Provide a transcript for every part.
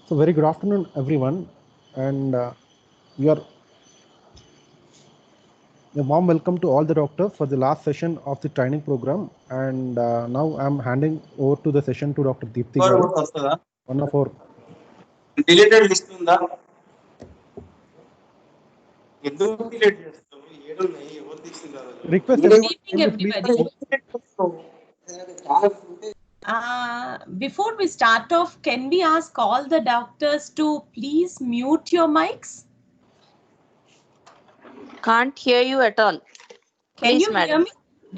So very good afternoon, everyone, and your a warm welcome to all the doctors for the last session of the training program. And now I'm handing over to the session to Dr. Deepthi Garu, one of our deleted list ఉందా? ఎందుకు delete చేస్తావు? ఏడున్నాయి? ఎవరు తీసిండారు? request. Good Everyone, evening, can you everybody. Before we start off, can we ask all the doctors to please mute your mics? Can't hear you at all. Can Please, you madam. hear me?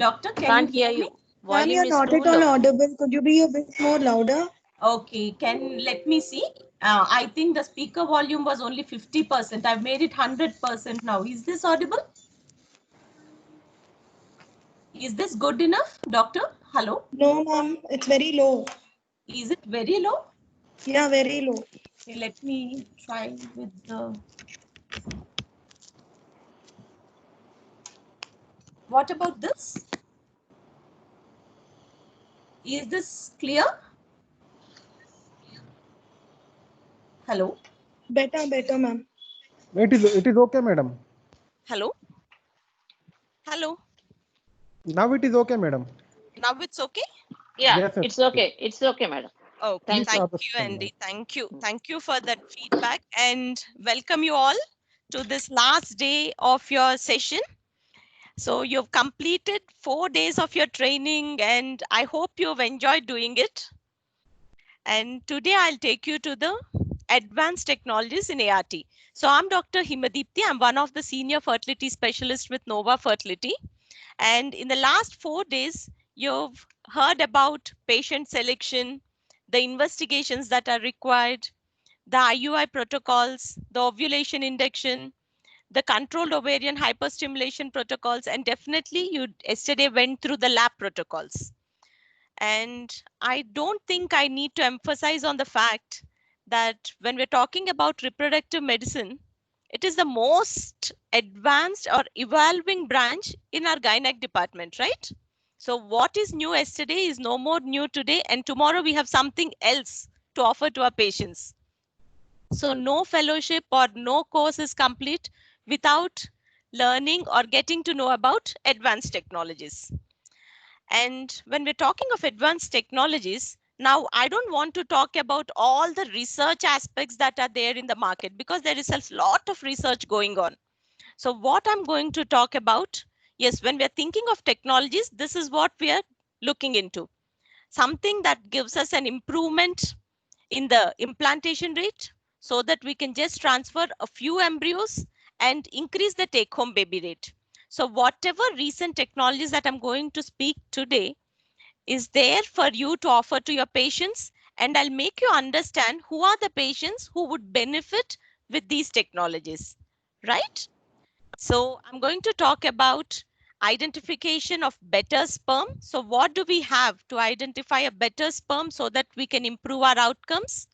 Doctor, Can't hear you. Ma'am, Volume you're is not too at all low. audible. Could you be a bit more louder? Okay, let me see. I think the speaker volume was only 50%. I've made it 100% now. Is this audible? Is this good enough, doctor? Hello? No, ma'am. It's very low. Is it very low? Yeah, very low. Okay, let me try with the... What about this? Is this clear? Hello? Better, ma'am. It is okay, madam. Hello? Hello? Now it is okay, madam. Now it's okay? Yeah, Yes, sir. it's okay. It's okay, madam. Okay, Thank thank you. you, Andy. Thank you for that feedback and welcome you all to this last day of your session. So you've completed 4 days of your training and I hope you've enjoyed doing it. And today I'll take you to the advanced technologies in ART. So I'm Dr. Himadipti. I'm one of the senior fertility specialists with Nova Fertility. And in the last 4 days, you've heard about patient selection, the investigations that are required, the IUI protocols, the ovulation induction, the controlled ovarian hyperstimulation protocols, and definitely you yesterday went through the lab protocols. And I don't think I need to emphasize on the fact that when we're talking about reproductive medicine, it is the most advanced or evolving branch in our gynec department, right? So what is new yesterday is no more new today, and tomorrow we have something else to offer to our patients. So no fellowship or no course is complete without learning or getting to know about advanced technologies. And when we're talking of advanced technologies, now I don't want to talk about all the research aspects that are there in the market because there is a lot of research going on. So what I'm going to talk about, yes, when we're thinking of technologies, this is what we are looking into. Something that gives us an improvement in the implantation rate so that we can just transfer a few embryos and increase the take-home baby rate. So whatever recent technologies that I'm going to speak today is there for you to offer to your patients, and I'll make you understand who are the patients who would benefit with these technologies, right? So I'm going to talk about identification of better sperm. So what do we have to identify a better sperm so that we can improve our outcomes?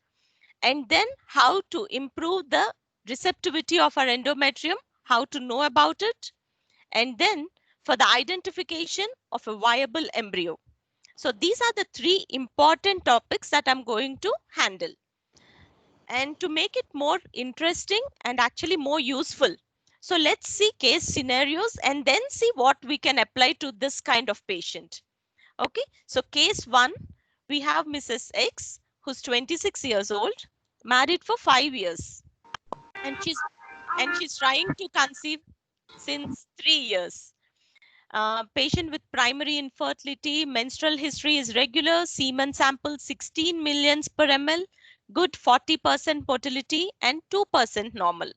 And then how to improve the receptivity of our endometrium, how to know about it, and then for the identification of a viable embryo. So these are the 3 important topics that I'm going to handle. And to make it more interesting and actually more useful, so let's see case scenarios and then see what we can apply to this kind of patient. Okay, so case 1, we have Mrs. X, who's 26 years old, married for 5 years, and she's trying to conceive since 3 years. Patient with primary infertility, menstrual history is regular, semen sample 16 millions per ml, good 40% motility and 2% normal.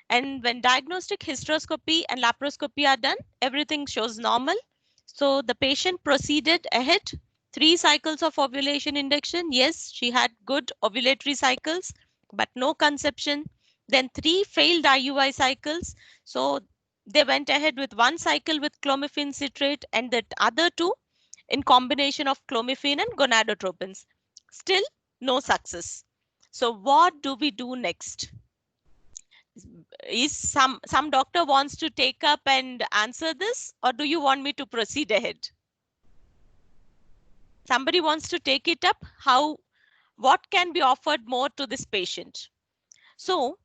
And when diagnostic hysteroscopy and laparoscopy are done, everything shows normal. So the patient proceeded ahead. 3 cycles of ovulation induction. Yes, she had good ovulatory cycles, but no conception. Then 3 failed IUI cycles. So they went ahead with 1 cycle with clomiphene citrate and the other 2 in combination of clomiphene and gonadotropins. Still no success. So what do we do next? Is some doctor wants to take up and answer this, or do you want me to proceed ahead? Somebody wants to take it up. How What can be offered more to this patient? So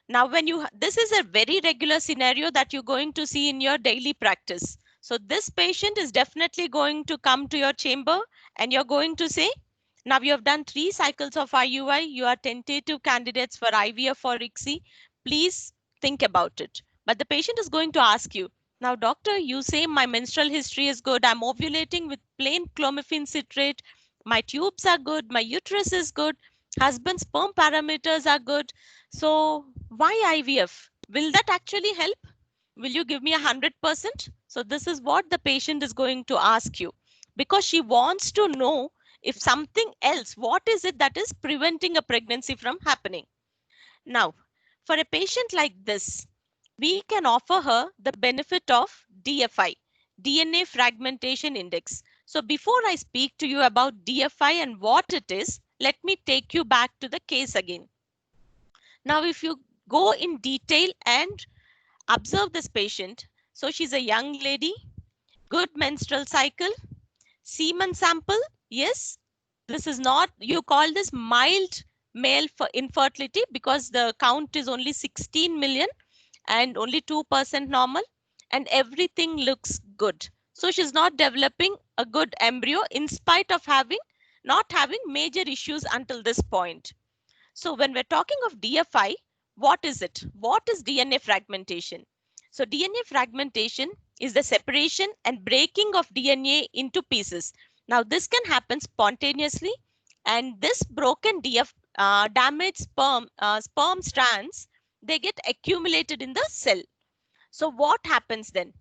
now this is a very regular scenario that you're going to see in your daily practice. So this patient is definitely going to come to your chamber and you're going to say, now you have done 3 cycles of IUI, you are tentative candidates for IVF or ICSI, please think about it. But the patient is going to ask you, now doctor, you say my menstrual history is good, I'm ovulating with plain clomiphene citrate, my tubes are good, my uterus is good, husband's sperm parameters are good. So why IVF? Will that actually help? Will you give me 100%? So this is what the patient is going to ask you, because she wants to know if something else, what is it that is preventing a pregnancy from happening? Now, for a patient like this, we can offer her the benefit of DFI, DNA fragmentation index. So before I speak to you about DFI and what it is, let me take you back to the case again. Now, if you go in detail and observe this patient, so she's a young lady, good menstrual cycle, semen sample, yes, this is not, you call this mild male for infertility because the count is only 16 million and only 2% normal and everything looks good. So she's not developing a good embryo in spite of not having major issues until this point. So when we're talking of DFI, what is it? What is DNA fragmentation? So DNA fragmentation is the separation and breaking of DNA into pieces. Now this can happen spontaneously, and this broken damaged sperm strands, they get accumulated in the cell. So what happens then?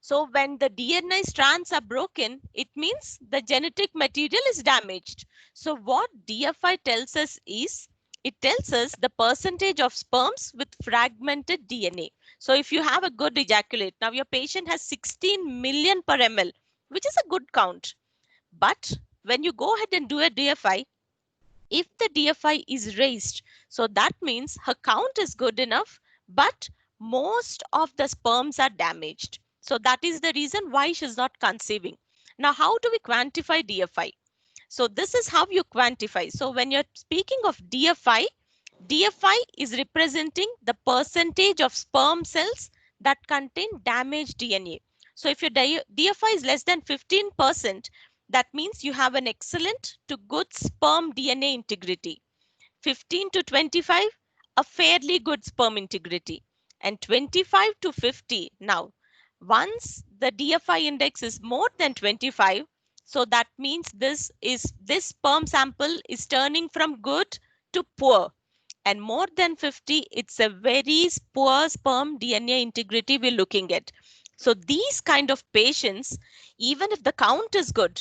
So when the DNA strands are broken, it means the genetic material is damaged. So what DFI tells us is, it tells us the percentage of sperms with fragmented DNA. So if you have a good ejaculate, now your patient has 16 million per ml, which is a good count. But when you go ahead and do a DFI, if the DFI is raised, so that means her count is good enough, but most of the sperms are damaged. So that is the reason why she's not conceiving. Now, how do we quantify DFI? So this is how you quantify. So when you're speaking of DFI, DFI is representing the percentage of sperm cells that contain damaged DNA. So if your DFI is less than 15%, that means you have an excellent to good sperm DNA integrity. 15 to 25, a fairly good sperm integrity. And 25 to 50, now, once the DFI index is more than 25, so that means this sperm sample is turning from good to poor. And more than 50, it's a very poor sperm DNA integrity we're looking at. So these kind of patients, even if the count is good,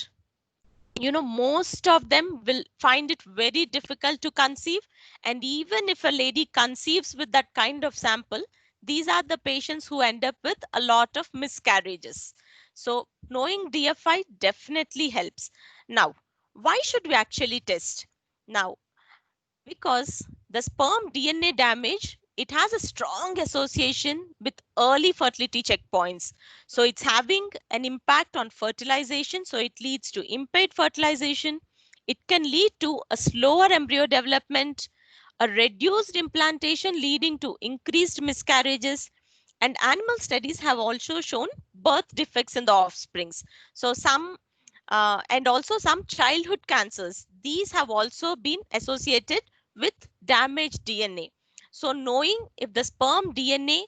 most of them will find it very difficult to conceive. And even if a lady conceives with that kind of sample, these are the patients who end up with a lot of miscarriages. So knowing DFI definitely helps. Now, why should we actually test? Now, because the sperm DNA damage, it has a strong association with early fertility checkpoints. So it's having an impact on fertilization. So it leads to impaired fertilization. It can lead to a slower embryo development, a reduced implantation leading to increased miscarriages. And animal studies have also shown birth defects in the offsprings. So and also some childhood cancers. These have also been associated with damaged DNA. So knowing if the sperm DNA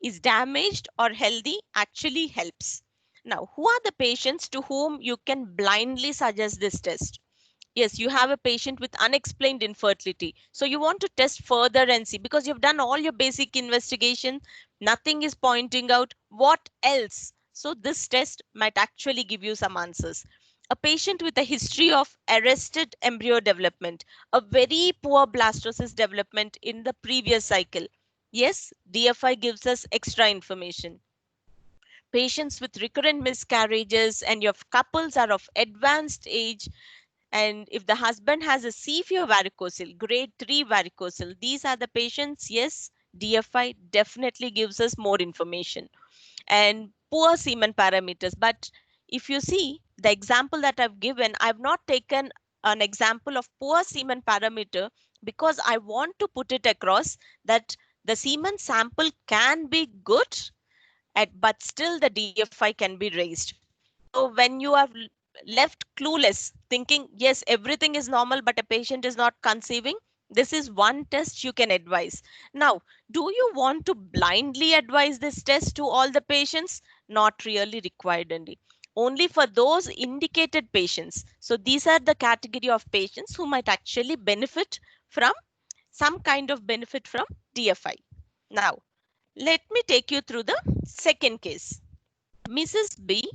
is damaged or healthy actually helps. Now, who are the patients to whom you can blindly suggest this test? Yes, you have a patient with unexplained infertility. So you want to test further and see, because you've done all your basic investigation, nothing is pointing out what else. So this test might actually give you some answers. A patient with a history of arrested embryo development, a very poor blastocyst development in the previous cycle. Yes, DFI gives us extra information. Patients with recurrent miscarriages and your couples are of advanced age, and if the husband has a severe varicocele, grade 3 varicocele, these are the patients, yes, DFI definitely gives us more information. And poor semen parameters. But if you see the example that I've given, I've not taken an example of poor semen parameter because I want to put it across that the semen sample can be good, but still the DFI can be raised. So when you are left clueless, thinking, yes, everything is normal, but a patient is not conceiving, this is one test you can advise. Now, do you want to blindly advise this test to all the patients? Not really required, Andy. Only for those indicated patients. So these are the category of patients who might actually benefit from some kind of benefit from DFI. Now, let me take you through the second case. Mrs. B,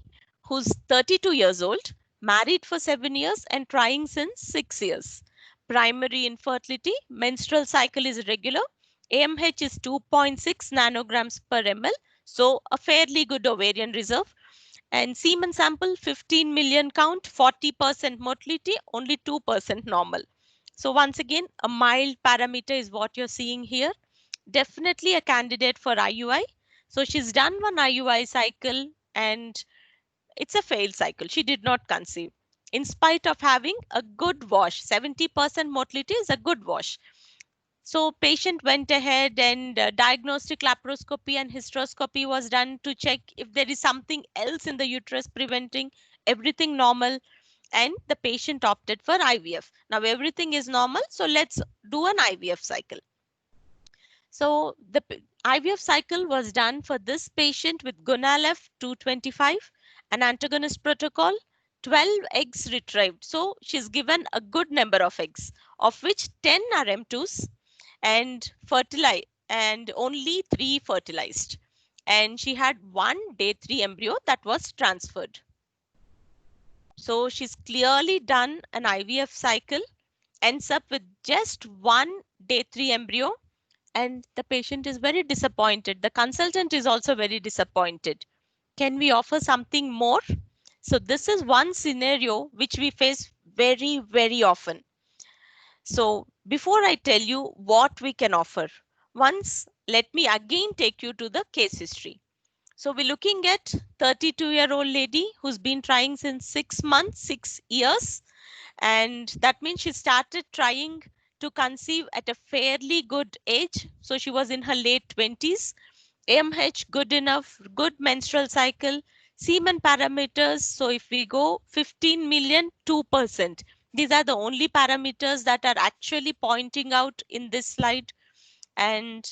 who's 32 years old, married for 7 years and trying since 6 years. Primary infertility, menstrual cycle is regular, AMH is 2.6 nanograms per ml, so a fairly good ovarian reserve. And semen sample 15 million count, 40% motility, only 2% normal. So once again, a mild parameter is what you're seeing here. Definitely a candidate for IUI. So she's done one IUI cycle and it's a failed cycle. She did not conceive in spite of having a good wash. 70% motility is a good wash. So patient went ahead and diagnostic laparoscopy and hysteroscopy was done to check if there is something else in the uterus preventing. Everything normal, and the patient opted for IVF. Now everything is normal, so let's do an IVF cycle. So the IVF cycle was done for this patient with Gonal-F 225, an antagonist protocol, 12 eggs retrieved. So she's given a good number of eggs, of which 10 are M2s and fertilized, and only 3 fertilized. And she had one day 3 embryo that was transferred. So she's clearly done an IVF cycle, ends up with just one day 3 embryo, and the patient is very disappointed. The consultant is also very disappointed. Can we offer something more? So this is one scenario which we face very, very often. So before I tell you what we can offer, once let me again take you to the case history. So we're looking at 32-year-old lady who's been trying since 6 months, 6 years. And that means she started trying to conceive at a fairly good age. So she was in her late 20s. AMH good enough, good menstrual cycle, semen parameters. So if we go 15 million, 2%. These are the only parameters that are actually pointing out in this slide. And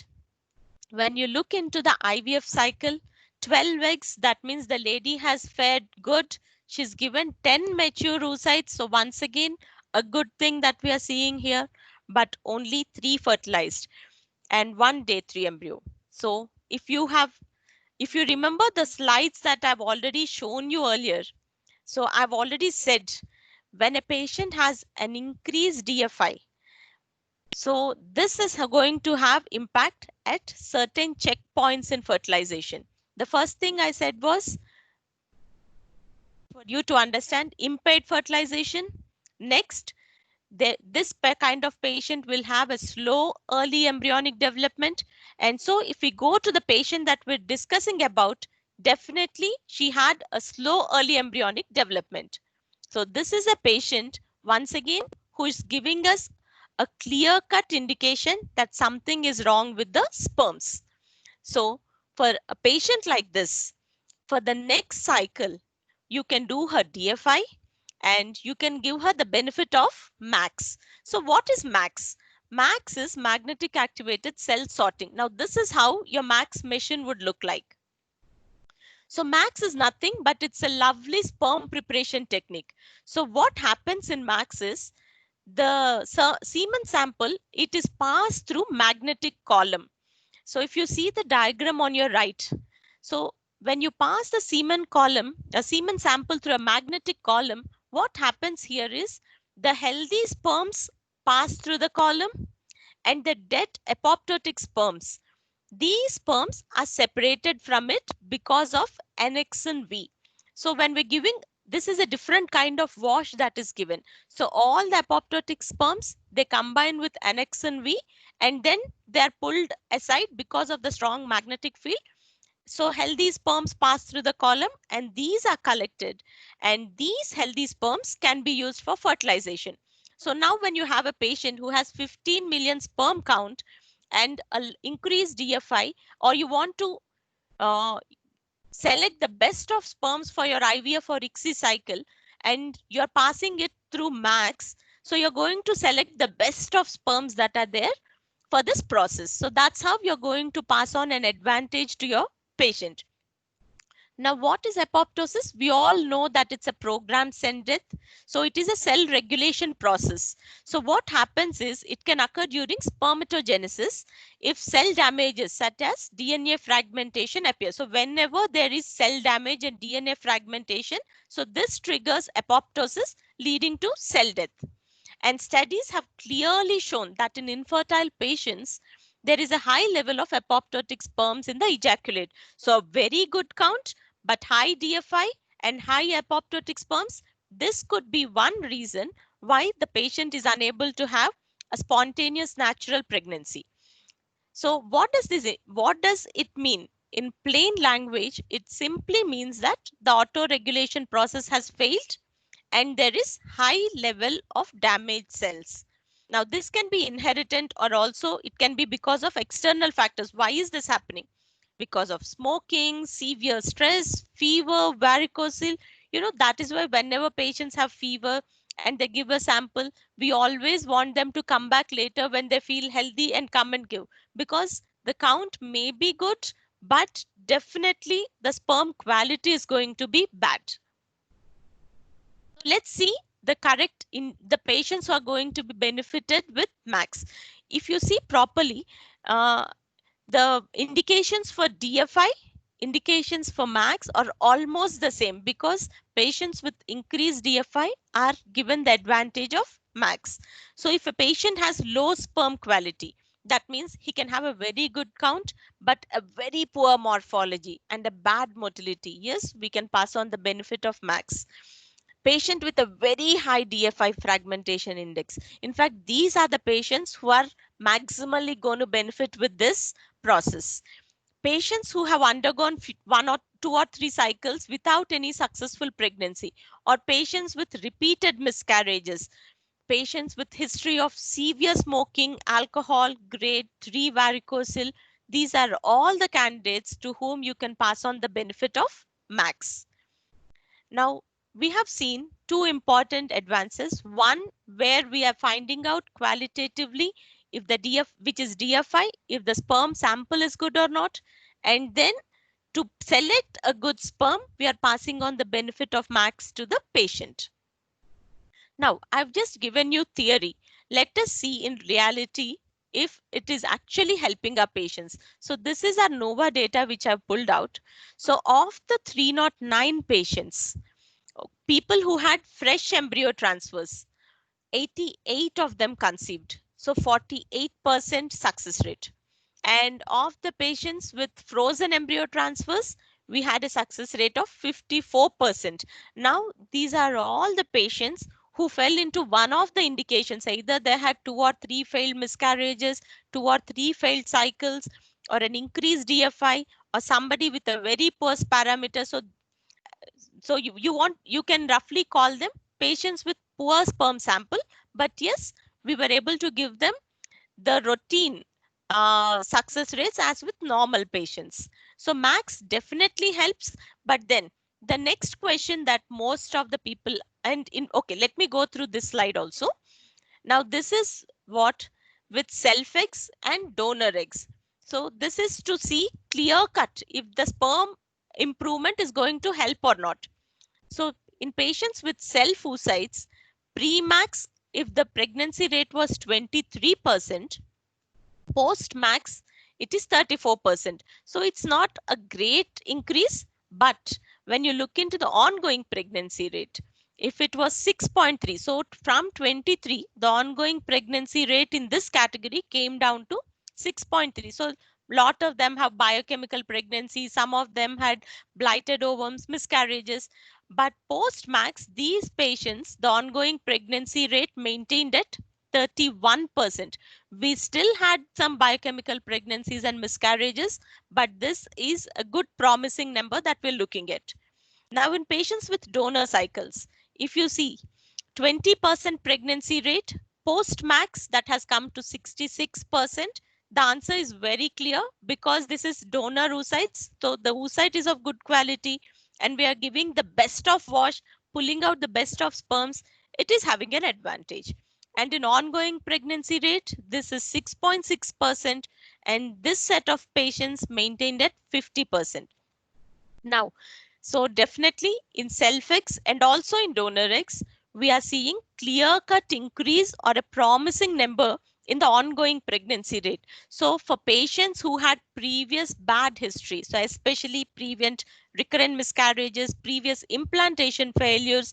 when you look into the IVF cycle, 12 eggs, that means the lady has fared good. She's given 10 mature oocytes. So once again, a good thing that we are seeing here, but only 3 fertilized and one day 3 embryo. So if you remember the slides that I've already shown you earlier, so I've already said when a patient has an increased DFI, so this is going to have impact at certain checkpoints in fertilization. The first thing I said was for you to understand impaired fertilization. Next, this kind of patient will have a slow early embryonic development. And so if we go to the patient that we're discussing about, definitely she had a slow early embryonic development. So this is a patient, once again, who is giving us a clear-cut indication that something is wrong with the sperms. So for a patient like this, for the next cycle, you can do her DFI and you can give her the benefit of MAX. So what is MAX? MAX is magnetic activated cell sorting. Now this is how your MAX machine would look like. So MAX is nothing but it's a lovely sperm preparation technique. So what happens in MAX is the semen sample, it is passed through magnetic column. So if you see the diagram on your right, so when you pass the semen column, a semen sample through a magnetic column, what happens here is the healthy sperms pass through the column and the dead apoptotic sperms. These sperms are separated from it because of annexin V. So when we're giving, this is a different kind of wash that is given. So all the apoptotic sperms, they combine with annexin V and then they're pulled aside because of the strong magnetic field. So healthy sperms pass through the column and these are collected and these healthy sperms can be used for fertilization. So now when you have a patient who has 15 million sperm count and an increased DFI, or you want to select the best of sperms for your IVF or ICSI cycle, and you're passing it through MAX, so you're going to select the best of sperms that are there for this process. So that's how you're going to pass on an advantage to your patient. Now, what is apoptosis? We all know that it's a programmed cell death. So it is a cell regulation process. So what happens is it can occur during spermatogenesis if cell damages such as DNA fragmentation appear. So whenever there is cell damage and DNA fragmentation, so this triggers apoptosis leading to cell death. And studies have clearly shown that in infertile patients, there is a high level of apoptotic sperms in the ejaculate. So a very good count, but high DFI and high apoptotic sperms. This could be one reason why the patient is unable to have a spontaneous natural pregnancy. So what does it mean? In plain language, it simply means that the autoregulation process has failed and there is high level of damaged cells. Now, this can be inherited or also it can be because of external factors. Why is this happening? Because of smoking, severe stress, fever, varicocele. That is why whenever patients have fever and they give a sample, we always want them to come back later when they feel healthy and come and give, because the count may be good, but definitely the sperm quality is going to be bad. Let's see the correct in the patients who are going to be benefited with MAX. If you see properly, the indications for DFI, indications for MAX are almost the same, because patients with increased DFI are given the advantage of MAX. So if a patient has low sperm quality, that means he can have a very good count, but a very poor morphology and a bad motility. Yes, we can pass on the benefit of MAX. Patient with a very high DFI fragmentation index. In fact, these are the patients who are maximally going to benefit with this process. Patients who have undergone 1 or 2 or 3 cycles without any successful pregnancy, or patients with repeated miscarriages, patients with history of severe smoking, alcohol, grade 3 varicocele, these are all the candidates to whom you can pass on the benefit of MAX. Now, we have seen 2 important advances. One, where we are finding out qualitatively if the which is DFI, if the sperm sample is good or not. And then to select a good sperm, we are passing on the benefit of MAX to the patient. Now, I've just given you theory. Let us see in reality if it is actually helping our patients. So this is our NOVA data which I've pulled out. So of the 309 patients, people who had fresh embryo transfers, 88 of them conceived. So 48% success rate. And of the patients with frozen embryo transfers, we had a success rate of 54%. Now, these are all the patients who fell into one of the indications. Either they had 2 or 3 failed miscarriages, 2 or 3 failed cycles, or an increased DFI, or somebody with a very poor parameter. So you can roughly call them patients with poor sperm sample, but yes, we were able to give them the routine success rates as with normal patients. So MAX definitely helps, but then the next question that most of the people, okay, let me go through this slide also. Now this is what with self eggs and donor eggs. So this is to see clear cut if the sperm improvement is going to help or not. So in patients with self oocytes, pre-MAX, if the pregnancy rate was 23%, post-MAX, it is 34%. So it's not a great increase, but when you look into the ongoing pregnancy rate, if it was 6.3, so from 23, the ongoing pregnancy rate in this category came down to 6.3. So a lot of them have biochemical pregnancy. Some of them had blighted ovums, miscarriages. But post-MAX, these patients, the ongoing pregnancy rate maintained at 31%. We still had some biochemical pregnancies and miscarriages, but this is a good promising number that we're looking at. Now in patients with donor cycles, if you see 20% pregnancy rate. Post-max, that has come to 66%. The answer is very clear because this is donor oocytes. So the oocyte is of good quality and we are giving the best of wash, pulling out the best of sperms. It is having an advantage. And in ongoing pregnancy rate, this is 6.6%, and this set of patients maintained at 50%. Now, so definitely in self-X and also in donor X, we are seeing clear-cut increase or a promising number in the ongoing pregnancy rate. So for patients who had previous bad history, so especially previous recurrent miscarriages, previous implantation failures,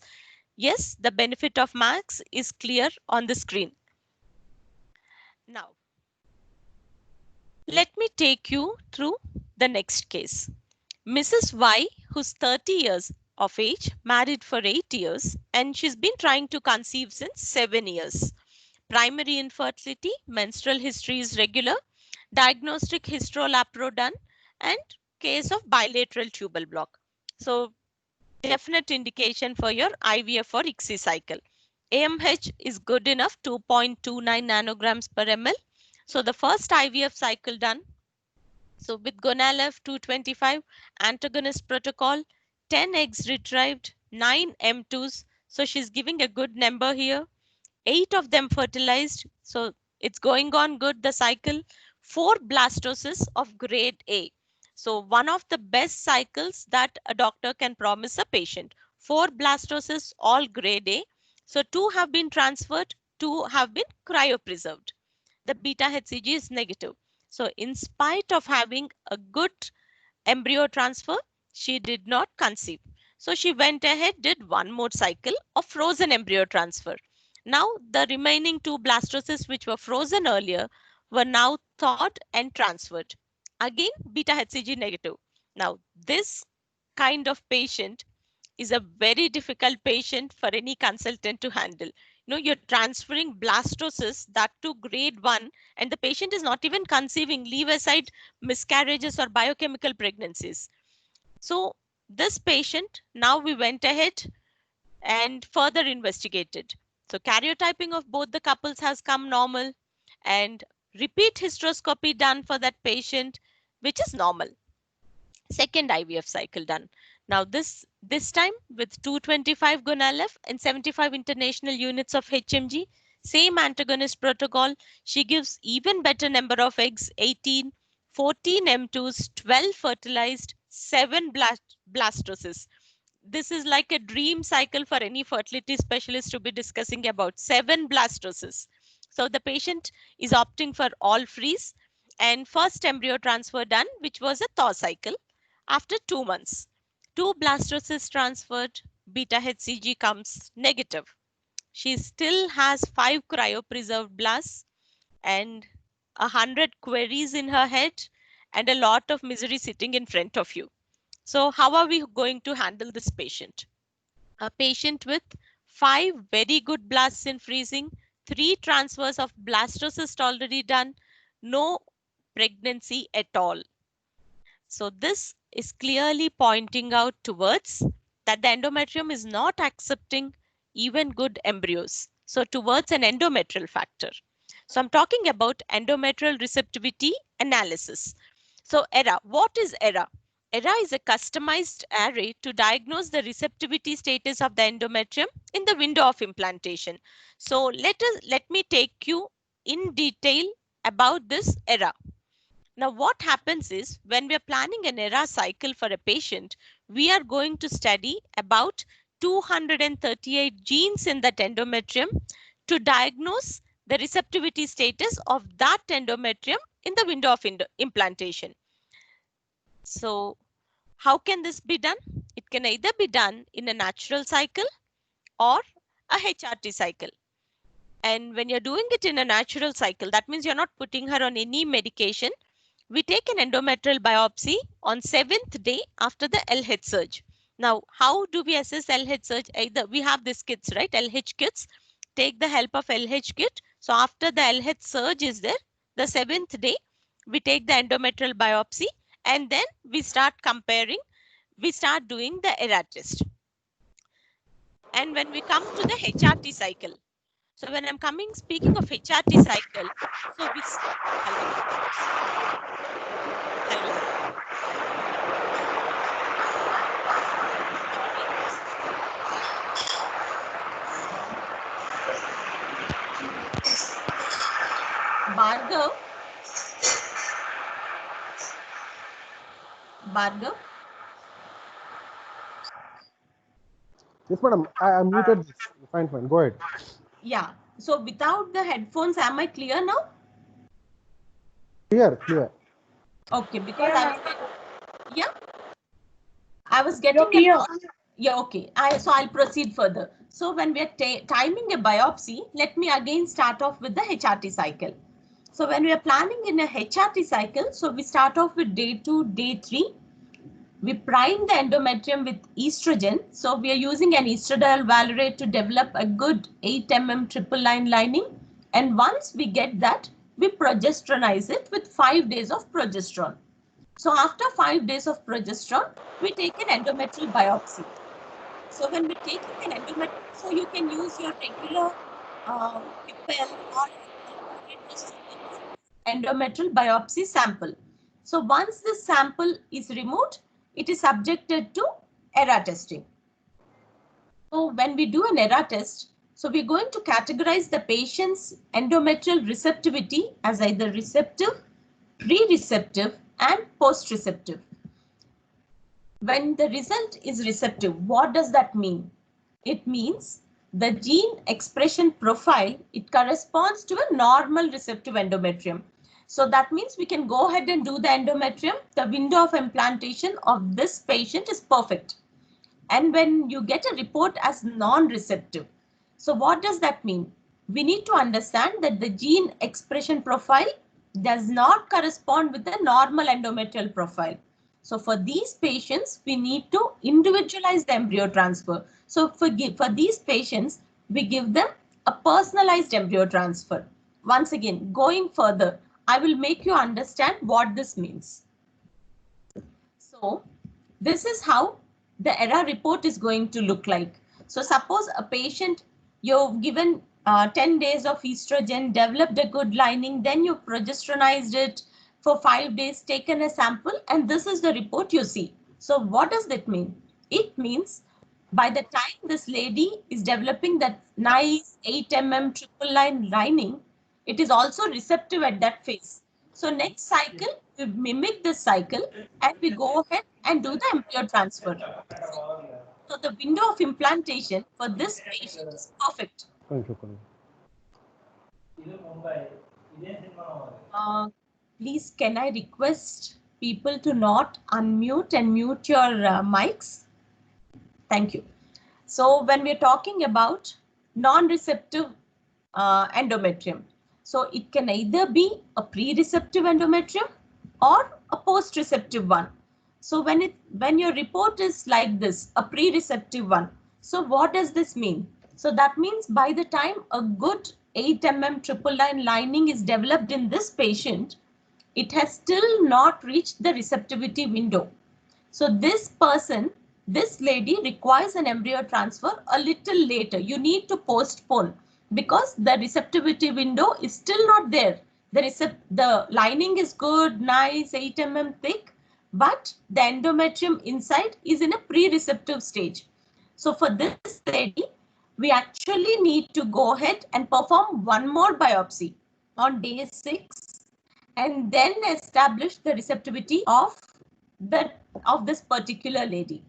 yes, the benefit of MAX is clear on the screen. Now, let me take you through the next case. Mrs. Y, who's 30 years of age, married for 8 years, and she's been trying to conceive since 7 years. Primary infertility, menstrual history is regular, diagnostic hysterolapro done, and case of bilateral tubal block. So definite indication for your IVF or ICSI cycle. AMH is good enough, 2.29 nanograms per ml. So the first IVF cycle done. So with Gonal-f 225 antagonist protocol, 10 eggs retrieved, 9 M2s. So she's giving a good number here. 8 of them fertilized. So it's going on good, the cycle. 4 blastocysts of grade A. So one of the best cycles that a doctor can promise a patient. 4 blastocysts, all grade A. So 2 have been transferred, 2 have been cryopreserved. The beta HCG is negative. So in spite of having a good embryo transfer, she did not conceive. So she went ahead, did one more cycle of frozen embryo transfer. Now the remaining 2 blastocysts which were frozen earlier were now thawed and transferred. Again, beta HCG negative. Now this kind of patient is a very difficult patient for any consultant to handle. You're transferring blastocysts, that to grade 1, and the patient is not even conceiving, leave aside miscarriages or biochemical pregnancies. So this patient, now we went ahead and further investigated. So karyotyping of both the couples has come normal, and repeat hysteroscopy done for that patient, which is normal. Second IVF cycle done. Now this time with 225 Gonal-f and 75 international units of HMG, same antagonist protocol. She gives even better number of eggs, 18, 14 M2s, 12 fertilized, 7 blastocysts. This is like a dream cycle for any fertility specialist to be discussing about, 7 blastocysts. So the patient is opting for all freeze, and first embryo transfer done, which was a thaw cycle. After 2 months, 2 blastocysts transferred, beta HCG comes negative. She still has 5 cryopreserved blasts and 100 queries in her head and a lot of misery sitting in front of you. So how are we going to handle this patient? A patient with 5 very good blasts in freezing, 3 transfers of blastocyst already done, no pregnancy at all. So this is clearly pointing out towards that the endometrium is not accepting even good embryos. So towards an endometrial factor. So I'm talking about endometrial receptivity analysis. So ERA, what is ERA? ERA is a customized array to diagnose the receptivity status of the endometrium in the window of implantation. So let me take you in detail about this ERA. Now, what happens is when we are planning an ERA cycle for a patient, we are going to study about 238 genes in that endometrium to diagnose the receptivity status of that endometrium in the window of implantation. So how can this be done? It can either be done in a natural cycle or a HRT cycle. And when you're doing it in a natural cycle, that means you're not putting her on any medication. We take an endometrial biopsy on 7th day after the LH surge. Now, how do we assess LH surge? Either we have these kits, right? LH kits. Take the help of LH kit. So after the LH surge is there, the 7th day, we take the endometrial biopsy and then we start comparing. We start doing the ERA test. And when we come to the HRT cycle, so when I'm speaking of HRT cycle, so we, hello. Bhargav. Bhargav. Yes, madam. I muted this. Fine, fine. Go ahead. Yeah. So without the headphones, am I clear now? Clear, clear. Okay, because I was getting yeah, okay. So I'll proceed further. So when we are timing a biopsy, let me again start off with the HRT cycle. So when we are planning in a HRT cycle, so we start off with day 2, day 3. We prime the endometrium with estrogen. So we are using an estradiol valerate to develop a good 8 mm triple line lining. And once we get that, we progesteronize it with 5 days of progesterone. So after 5 days of progesterone, we take an endometrial biopsy. So when we take an endometrial, so you can use your regular Pipel or endometrial biopsy sample. So once this sample is removed, it is subjected to ERA testing. So when we do an ERA test, so we're going to categorize the patient's endometrial receptivity as either receptive, pre-receptive, and post-receptive. When the result is receptive, what does that mean? It means the gene expression profile, it corresponds to a normal receptive endometrium. So that means we can go ahead and do the endometrium. The window of implantation of this patient is perfect. And when you get a report as non-receptive, so what does that mean? We need to understand that the gene expression profile does not correspond with the normal endometrial profile. So for these patients, we need to individualize the embryo transfer. So for these patients, we give them a personalized embryo transfer. Once again, going further, I will make you understand what this means. So this is how the ERA report is going to look like. So suppose a patient, you've given 10 days of estrogen, developed a good lining, then you progesteronized it for 5 days, taken a sample, and this is the report you see. So what does that mean? It means by the time this lady is developing that nice 8 mm triple line lining, it is also receptive at that phase. So next cycle, we mimic this cycle and we go ahead and do the embryo transfer. So the window of implantation for this patient is perfect. Please, can I request people to not unmute and mute your mics? Thank you. So when we're talking about non-receptive endometrium, so it can either be a pre-receptive endometrium or a post-receptive one. So when your report is like this, a pre-receptive one, so what does this mean? So that means by the time a good 8 mm triple line lining is developed in this patient, it has still not reached the receptivity window. So this person, this lady requires an embryo transfer a little later. You need to postpone because the receptivity window is still not there. The lining is good, nice, 8 mm thick, but the endometrium inside is in a pre-receptive stage. So for this lady, we actually need to go ahead and perform one more biopsy on day 6 and then establish the receptivity of this particular lady.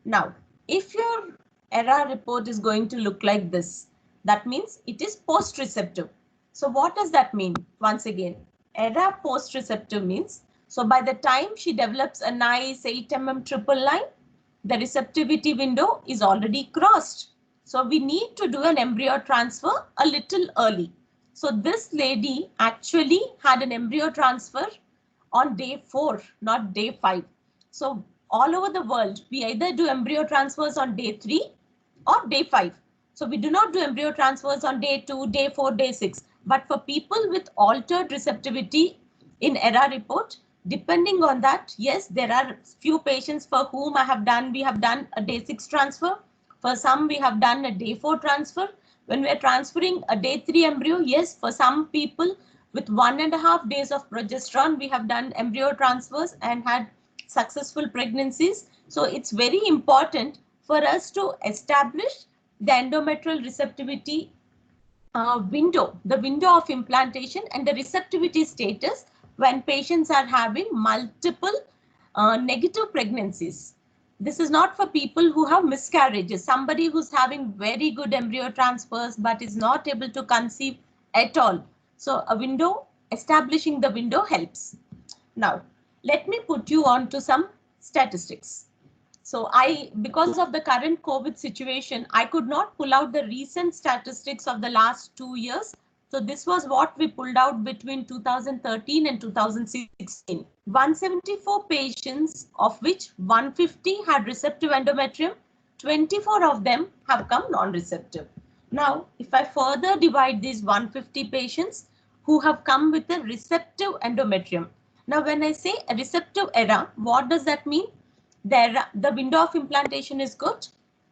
Now, if your ERA report is going to look like this, that means it is post-receptive. So what does that mean? Once again, ERA post-receptive means, so by the time she develops a nice 8 mm triple line, the receptivity window is already crossed. So we need to do an embryo transfer a little early. So this lady actually had an embryo transfer on day 4, not day 5. So all over the world, we either do embryo transfers on day 3 or day 5. So we do not do embryo transfers on day 2, day 4, day 6. But for people with altered receptivity in ERA report, depending on that, yes, there are few patients for whom we have done a day 6 transfer, For some, we have done a day 4 transfer. When we are transferring a day 3 embryo, yes, for some people with 1.5 days of progesterone, we have done embryo transfers and had successful pregnancies. So it's very important for us to establish the endometrial receptivity window, the window of implantation and the receptivity status when patients are having multiple negative pregnancies. This is not for people who have miscarriages, somebody who's having very good embryo transfers but is not able to conceive at all. So a window, establishing the window helps. Now, let me put you on to some statistics. So because of the current COVID situation, I could not pull out the recent statistics of the last 2 years. So this was what we pulled out between 2013 and 2016. 174 patients, of which 150 had receptive endometrium, 24 of them have come non-receptive. Now, if I further divide these 150 patients who have come with a receptive endometrium. Now, when I say a receptive era, what does that mean? The window of implantation is good.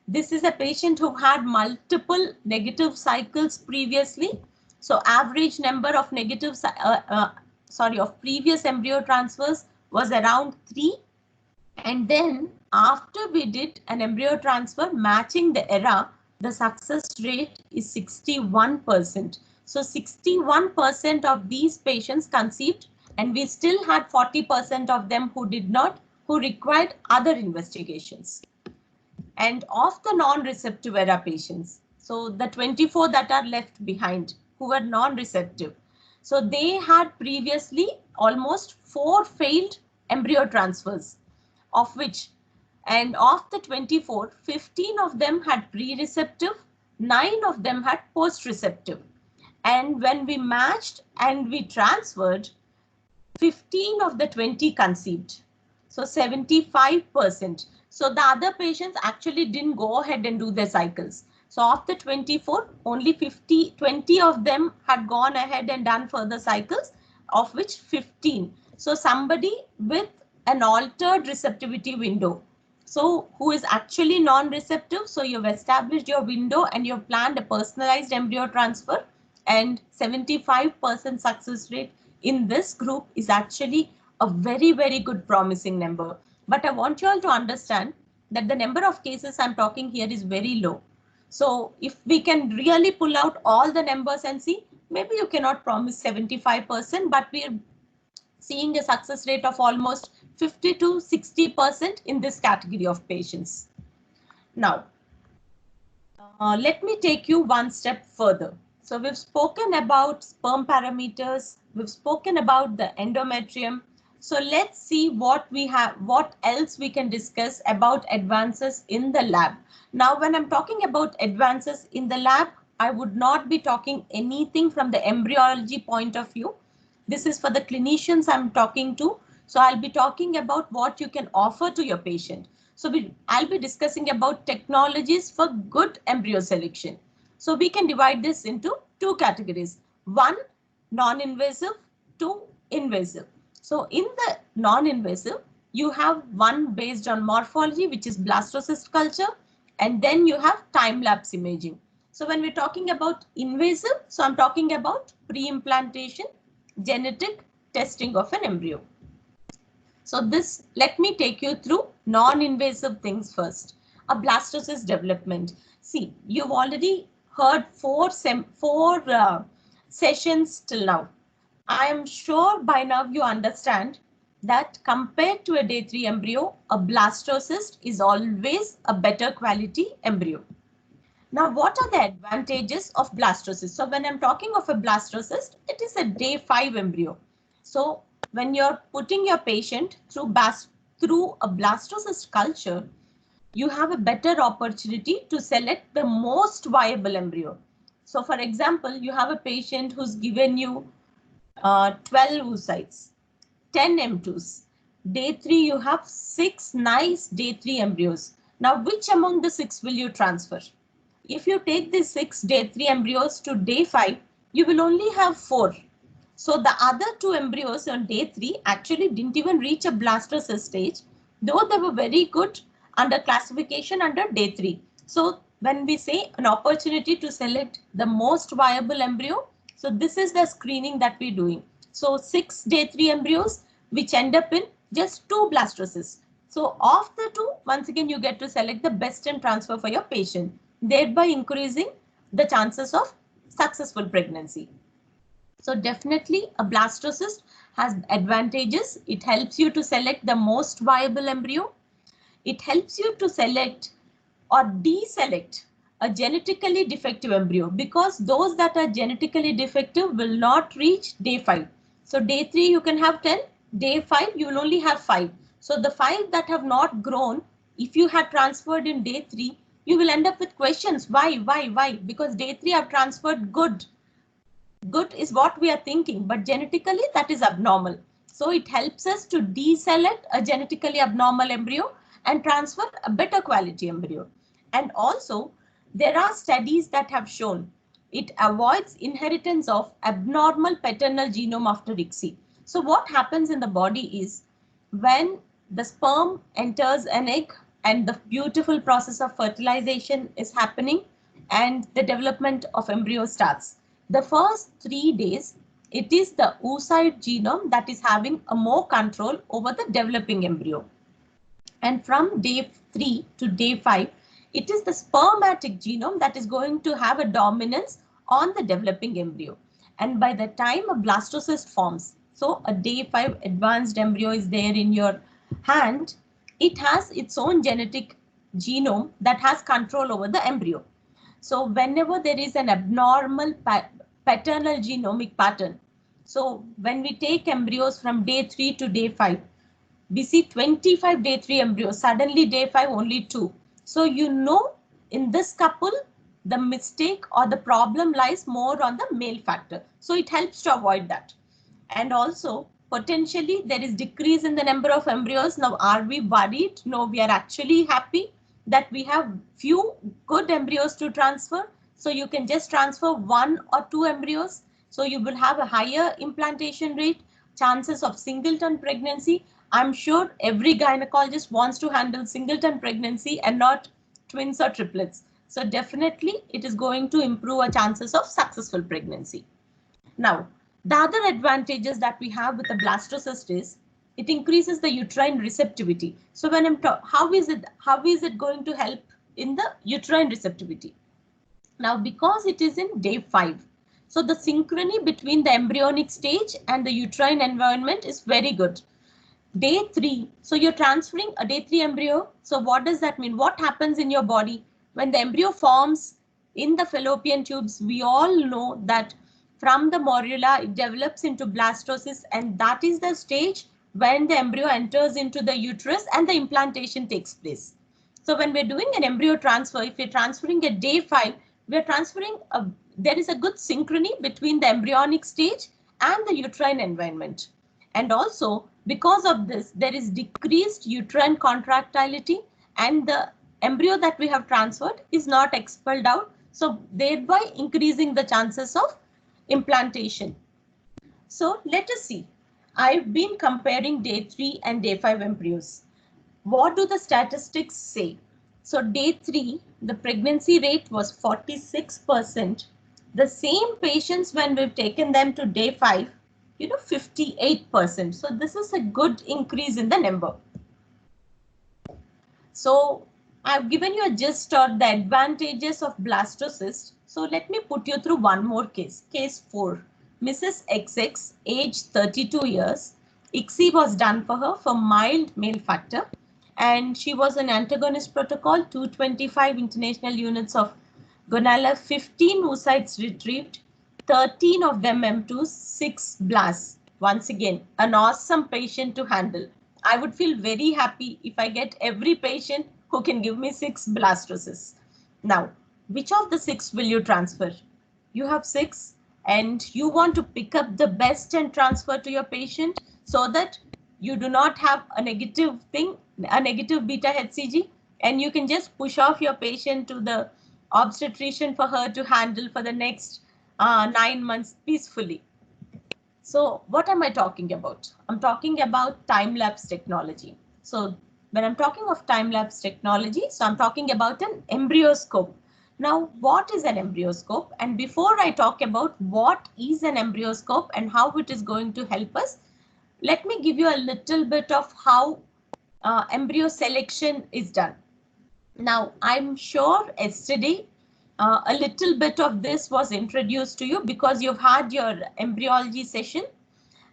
This is a patient who had multiple negative cycles previously. So average number of of previous embryo transfers was around 3. And then after we did an embryo transfer matching the era, the success rate is 61%. So 61% of these patients conceived, and we still had 40% of them who did not, who required other investigations. And of the non-receptive era patients, so the 24 that are left behind who were non-receptive, so they had previously almost 4 failed embryo transfers, of which, and of the 24, 15 of them had pre-receptive, 9 of them had post-receptive. And when we matched and we transferred, 15 of the 20 conceived. So 75%. So the other patients actually didn't go ahead and do their cycles. So of the 24, only 20 of them had gone ahead and done further cycles, of which 15. So somebody with an altered receptivity window. So who is actually non-receptive. So you've established your window and you've planned a personalized embryo transfer, and 75% success rate in this group is actually a very, very good promising number. But I want you all to understand that the number of cases I'm talking here is very low. So if we can really pull out all the numbers and see, maybe you cannot promise 75%, but we're seeing a success rate of almost 50 to 60% in this category of patients. Now, let me take you one step further. So we've spoken about sperm parameters, we've spoken about the endometrium. So let's see what else we can discuss about advances in the lab. Now, when I'm talking about advances in the lab, I would not be talking anything from the embryology point of view. This is for the clinicians I'm talking to. So I'll be talking about what you can offer to your patient. So I'll be discussing about technologies for good embryo selection. So we can divide this into 2 categories. 1, non-invasive, 2, invasive. So in the non-invasive, you have one based on morphology, which is blastocyst culture, and then you have time-lapse imaging. So when we're talking about invasive, so I'm talking about pre-implantation genetic testing of an embryo. So let me take you through non-invasive things first. A blastocyst development. See, you've already heard 4 sessions till now. I am sure by now you understand that compared to a day 3 embryo, a blastocyst is always a better quality embryo. Now, what are the advantages of blastocyst? So when I'm talking of a blastocyst, it is a day 5 embryo. So when you're putting your patient through a blastocyst culture, you have a better opportunity to select the most viable embryo. So for example, you have a patient who's given you 12 oocytes, 10 M2s. Day 3, you have 6 nice day 3 embryos. Now, which among the 6 will you transfer? If you take the 6 day 3 embryos to day 5, you will only have 4. So the other 2 embryos on day 3 actually didn't even reach a blastocyst stage, though they were very good under classification under day 3. So when we say an opportunity to select the most viable embryo, so this is the screening that we're doing. So 6 day 3 embryos which end up in just 2 blastocysts. So of the 2, once again you get to select the best and transfer for your patient, thereby increasing the chances of successful pregnancy. So definitely a blastocyst has advantages. It helps you to select the most viable embryo. It helps you to select or deselect a genetically defective embryo, because those that are genetically defective will not reach day 5. So day 3 you can have 10, day 5 you will only have 5. So the 5 that have not grown, if you had transferred in day 3, you will end up with questions. Why? Because day 3 have transferred good. Good is what we are thinking, but genetically that is abnormal. So it helps us to deselect a genetically abnormal embryo and transfer a better quality embryo. And also there are studies that have shown it avoids inheritance of abnormal paternal genome after ICSI. So what happens in the body is when the sperm enters an egg and the beautiful process of fertilization is happening and the development of embryo starts. The first 3 days, it is the oocyte genome that is having a more control over the developing embryo. And from day 3 to day 5, it is the spermatic genome that is going to have a dominance on the developing embryo. And by the time a blastocyst forms, so a day 5 advanced embryo is there in your hand, it has its own genetic genome that has control over the embryo. So whenever there is an abnormal paternal genomic pattern, so when we take embryos from day 3 to day 5, we see 25 day 3 embryos, suddenly day 5 only 2. So you know in this couple, the mistake or the problem lies more on the male factor. So it helps to avoid that. And also potentially there is decrease in the number of embryos. Now are we worried? No, we are actually happy that we have few good embryos to transfer. So you can just transfer 1 or 2 embryos. So you will have a higher implantation rate, chances of singleton pregnancy. I'm sure every gynecologist wants to handle singleton pregnancy and not twins or triplets. So definitely it is going to improve our chances of successful pregnancy. Now, the other advantages that we have with the blastocyst is it increases the uterine receptivity. So when I'm how is it going to help in the uterine receptivity? Now, because it is in day 5, so the synchrony between the embryonic stage and the uterine environment is very good. Day 3, so you're transferring a day 3 embryo. So what does that mean? What happens in your body when the embryo forms in the fallopian tubes? We all know that from the morula, it develops into blastocyst, and that is the stage when the embryo enters into the uterus and the implantation takes place. So when we're doing an embryo transfer, if we're transferring at day 5, we're transferring, there is a good synchrony between the embryonic stage and the uterine environment. And also because of this, there is decreased uterine contractility and the embryo that we have transferred is not expelled out. So thereby increasing the chances of implantation. So let us see. I've been comparing day 3 and day 5 embryos. What do the statistics say? So day 3, the pregnancy rate was 46%. The same patients, when we've taken them to day 5, 58%. So this is a good increase in the number. So I've given you a gist of the advantages of blastocyst. So let me put you through one more case. Case 4. Mrs. XX, age 32 years. ICSI was done for her for mild male factor. And she was an antagonist protocol, 225 international units of gonala, 15 oocytes retrieved, 13 of them M2s, 6 blasts. Once again, an awesome patient to handle. I would feel very happy if I get every patient who can give me 6 blastocysts. Now, which of the 6 will you transfer? You have 6 and you want to pick up the best and transfer to your patient so that you do not have a negative thing, a negative beta HCG, and you can just push off your patient to the obstetrician for her to handle for the next 9 months peacefully. So what am I talking about? I'm talking about time-lapse technology. So When I'm talking of time-lapse technology, so I'm talking about an embryoscope. Now, what is an embryoscope? And before I talk about what is an embryoscope and how it is going to help us, let me give you a little bit of how embryo selection is done. Now, I'm sure yesterday a little bit of this was introduced to you because you've had your embryology session.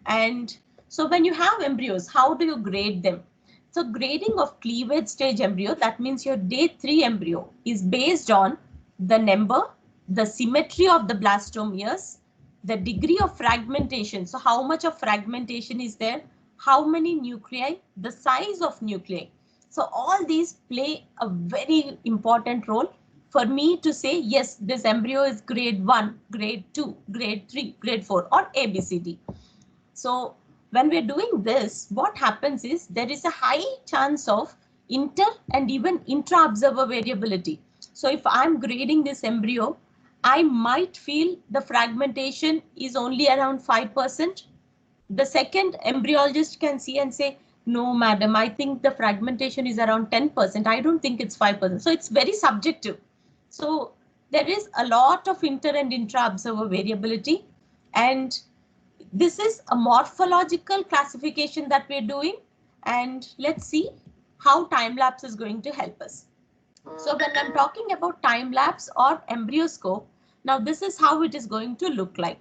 And so when you have embryos, how do you grade them? So grading of cleavage stage embryo, that means your day 3 embryo, is based on the number, the symmetry of the blastomeres, the degree of fragmentation. So how much of fragmentation is there? How many nuclei? The size of nuclei. So all these play a very important role for me to say, yes, this embryo is grade 1, grade 2, grade 3, grade 4, or ABCD. So when we're doing this, what happens is there is a high chance of inter and even intra-observer variability. So if I'm grading this embryo, I might feel the fragmentation is only around 5%. The second embryologist can see and say, no, madam, I think the fragmentation is around 10%. I don't think it's 5%. So it's very subjective. So there is a lot of inter and intra-observer variability. And this is a morphological classification that we're doing. And let's see how time-lapse is going to help us. So when I'm talking about time-lapse or embryoscope, now this is how it is going to look like.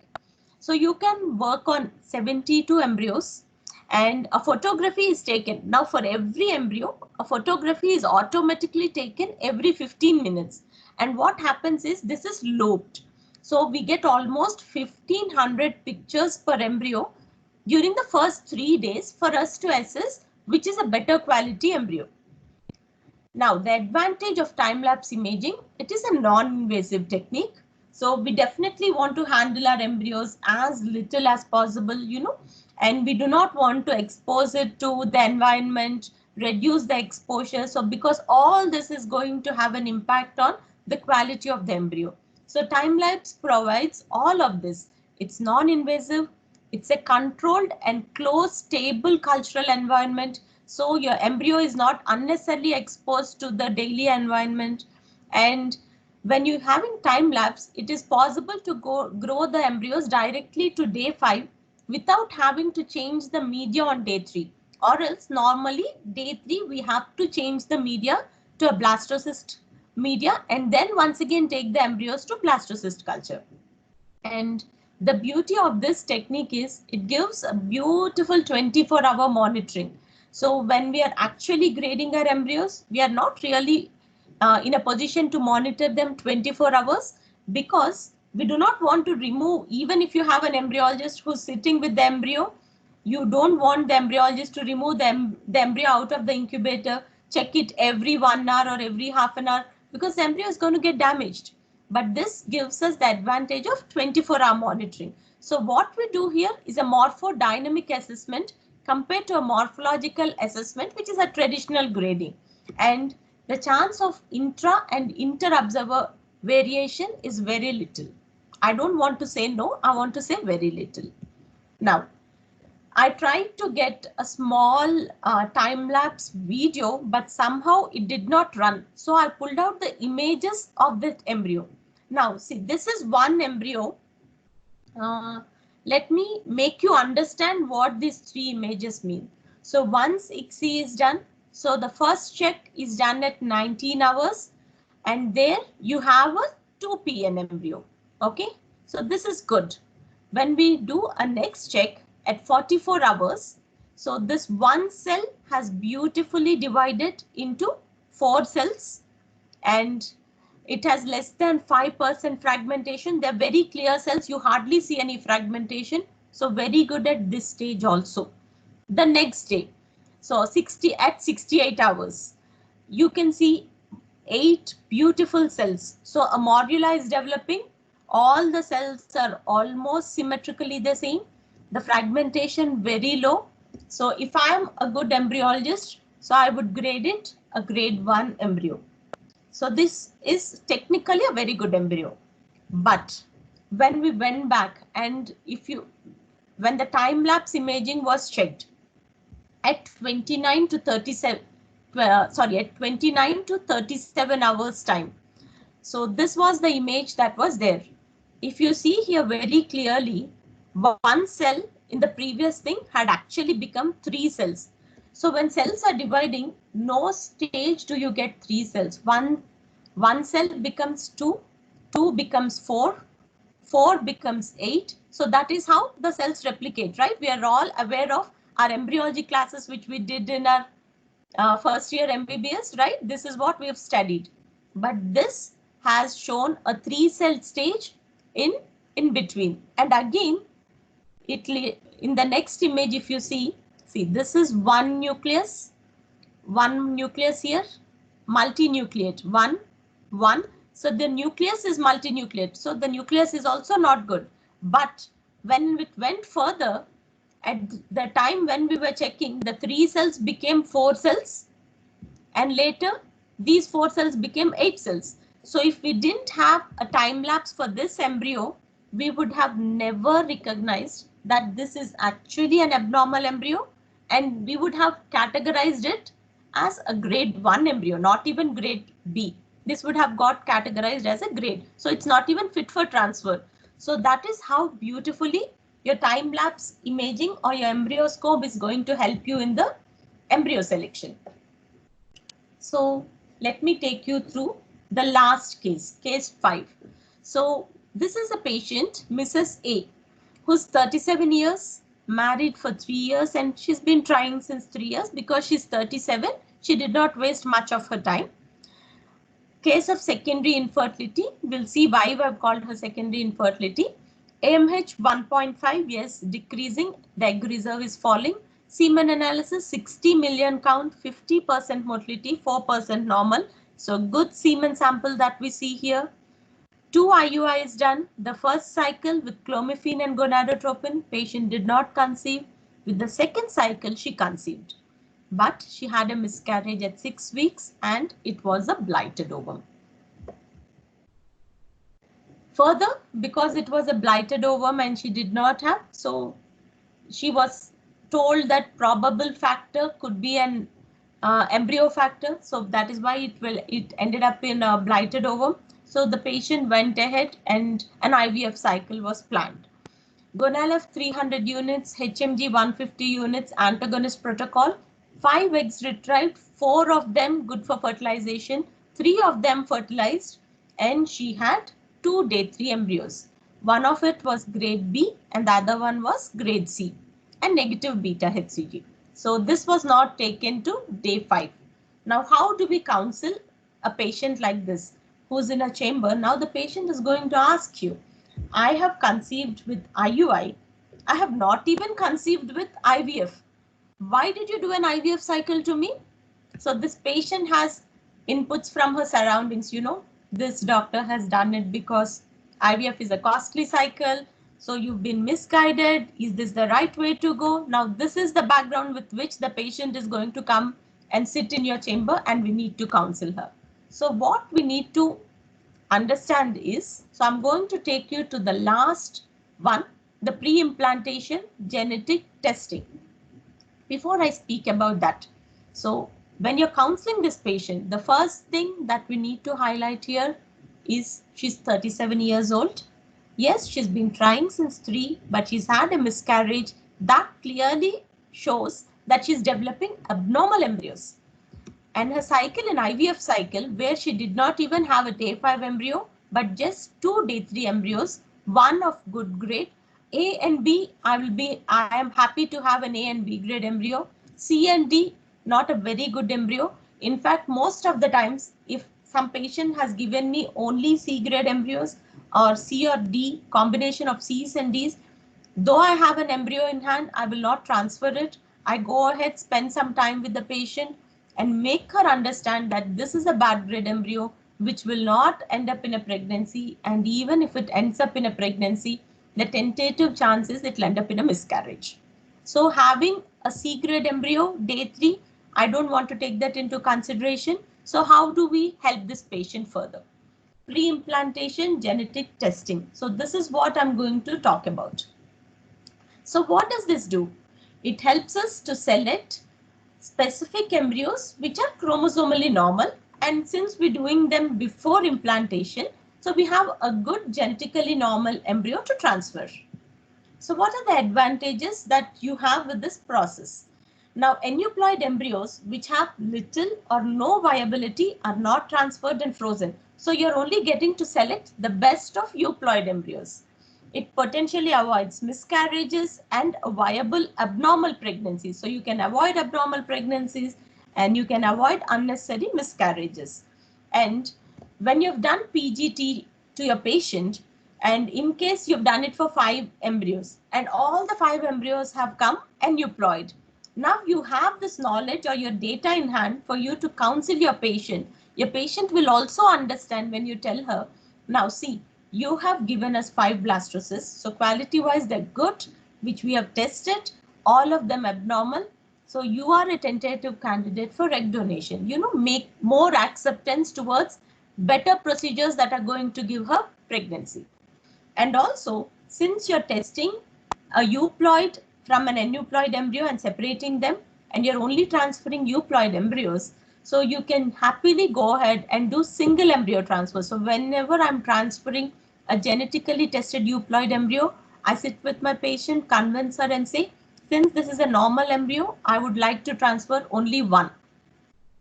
So you can work on 72 embryos and a photography is taken. Now for every embryo, a photography is automatically taken every 15 minutes. And what happens is this is looped. So we get almost 1500 pictures per embryo during the first 3 days for us to assess which is a better quality embryo. Now the advantage of time-lapse imaging, it is a non-invasive technique. So we definitely want to handle our embryos as little as possible, and we do not want to expose it to the environment, reduce the exposure. So because all this is going to have an impact on the quality of the embryo. So time-lapse provides all of this. It's non-invasive. It's a controlled and closed, stable cultural environment. So your embryo is not unnecessarily exposed to the daily environment. And when you're having time-lapse, it is possible to grow the embryos directly to day 5 without having to change the media on day 3. Or else normally day 3 we have to change the media to a blastocyst media and then once again take the embryos to blastocyst culture. And the beauty of this technique is it gives a beautiful 24-hour monitoring. So when we are actually grading our embryos, we are not really in a position to monitor them 24 hours because we do not want to remove, even if you have an embryologist who's sitting with the embryo, you don't want the embryologist to remove the embryo out of the incubator, check it every 1 hour or every half an hour because the embryo is going to get damaged. But this gives us the advantage of 24-hour monitoring. So what we do here is a morphodynamic assessment compared to a morphological assessment, which is a traditional grading. And the chance of intra and inter-observer variation is very little. I don't want to say no, I want to say very little. Now, I tried to get a small time-lapse video, but somehow it did not run. So I pulled out the images of that embryo. Now, see, this is one embryo. Let me make you understand what these 3 images mean. So once ICSI is done, so the first check is done at 19 hours and there you have a 2 PN embryo. Okay, so this is good. When we do a next check at 44 hours, so this one cell has beautifully divided into 4 cells and it has less than 5% fragmentation. They're very clear cells. You hardly see any fragmentation. So very good at this stage also. The next day, so at 68 hours, you can see 8 beautiful cells. So a morula is developing. All the cells are almost symmetrically the same. The fragmentation very low. So if I am a good embryologist, so I would grade it a grade 1 embryo. So this is technically a very good embryo. But when we went back and when the time-lapse imaging was checked at 29 to 37, at 29 to 37 hours time. So this was the image that was there. If you see here very clearly, one cell in the previous thing had actually become 3 cells. So when cells are dividing, no stage do you get 3 cells. One cell becomes 2, 2 becomes 4, 4 becomes 8. So that is how the cells replicate, right? We are all aware of our embryology classes, which we did in our first year MBBS, right? This is what we have studied. But this has shown a 3-cell stage in between. And again, in the next image, if you see this is one nucleus here, multinucleate, 1, 1. So the nucleus is multinucleate. So the nucleus is also not good. But when it went further, at the time when we were checking, the 3 cells became 4 cells. And later, these 4 cells became 8 cells. So if we didn't have a time lapse for this embryo, we would have never recognized that this is actually an abnormal embryo, and we would have categorized it as a grade 1 embryo, not even grade B. This would have got categorized as a grade. So it's not even fit for transfer. So that is how beautifully your time lapse imaging or your embryoscope is going to help you in the embryo selection. So let me take you through the last case, case 5. So this is a patient, Mrs. A, who's 37 years, married for 3 years, and she's been trying since 3 years. Because she's 37, she did not waste much of her time. Case of secondary infertility, we'll see why I've called her secondary infertility. AMH 1.5, yes, decreasing, the egg reserve is falling. Semen analysis, 60 million count, 50% motility, 4% normal. So good semen sample that we see here. 2 IUI is done. The first cycle with clomiphene and gonadotropin, patient did not conceive. With the second cycle, she conceived. But she had a miscarriage at 6 weeks and it was a blighted ovum. Further, because it was a blighted ovum and she did not have, so she was told that probable factor could be an embryo factor. So that is why it ended up in a blighted ovum. So the patient went ahead and an IVF cycle was planned. Gonal-f 300 units, HMG 150 units, antagonist protocol, 5 eggs retrieved, 4 of them good for fertilization, 3 of them fertilized, and she had 2 day 3 embryos. One of it was grade B and the other one was grade C and negative beta HCG. So this was not taken to day 5. Now, how do we counsel a patient like this who's in a chamber? Now the patient is going to ask you, I have conceived with IUI. I have not even conceived with IVF. Why did you do an IVF cycle to me? So this patient has inputs from her surroundings. You know, this doctor has done it because IVF is a costly cycle. So you've been misguided. Is this the right way to go? Now, this is the background with which the patient is going to come and sit in your chamber, and we need to counsel her. So what we need to understand is, so I'm going to take you to the last one, the pre-implantation genetic testing. Before I speak about that, so when you're counseling this patient, the first thing that we need to highlight here is she's 37 years old. Yes, she's been trying since 3, but she's had a miscarriage. That clearly shows that she's developing abnormal embryos. And her cycle, an IVF cycle, where she did not even have a day 5 embryo, but just 2 day 3 embryos, 1 of good grade. A and B, I am happy to have an A and B grade embryo. C and D, not a very good embryo. In fact, most of the times, if some patient has given me only C grade embryos or C or D, combination of C's and D's, though I have an embryo in hand, I will not transfer it. I go ahead, spend some time with the patient and make her understand that this is a bad grade embryo, which will not end up in a pregnancy. And even if it ends up in a pregnancy, the tentative chances it will end up in a miscarriage. So having a C grade embryo, day 3, I don't want to take that into consideration. So how do we help this patient further? Pre-implantation genetic testing. So this is what I'm going to talk about. So what does this do? It helps us to select specific embryos which are chromosomally normal, and since we're doing them before implantation, so we have a good genetically normal embryo to transfer. So what are the advantages that you have with this process? Now, aneuploid embryos which have little or no viability are not transferred and frozen. So you're only getting to select the best of euploid embryos. It potentially avoids miscarriages and viable abnormal pregnancies. So you can avoid abnormal pregnancies and you can avoid unnecessary miscarriages. And when you've done PGT to your patient, and in case you've done it for 5 embryos and all the 5 embryos have come aneuploid, now you have this knowledge or your data in hand for you to counsel your patient. Your patient will also understand when you tell her, now see, you have given us 5 blastocysts, so quality wise they're good, which we have tested, all of them abnormal. So you are a tentative candidate for egg donation. You know, make more acceptance towards better procedures that are going to give her pregnancy. And also, since you're testing a euploid from an aneuploid embryo and separating them, and you're only transferring euploid embryos, so you can happily go ahead and do single embryo transfer. So whenever I'm transferring a genetically tested euploid embryo, I sit with my patient, convince her and say, since this is a normal embryo, I would like to transfer only 1.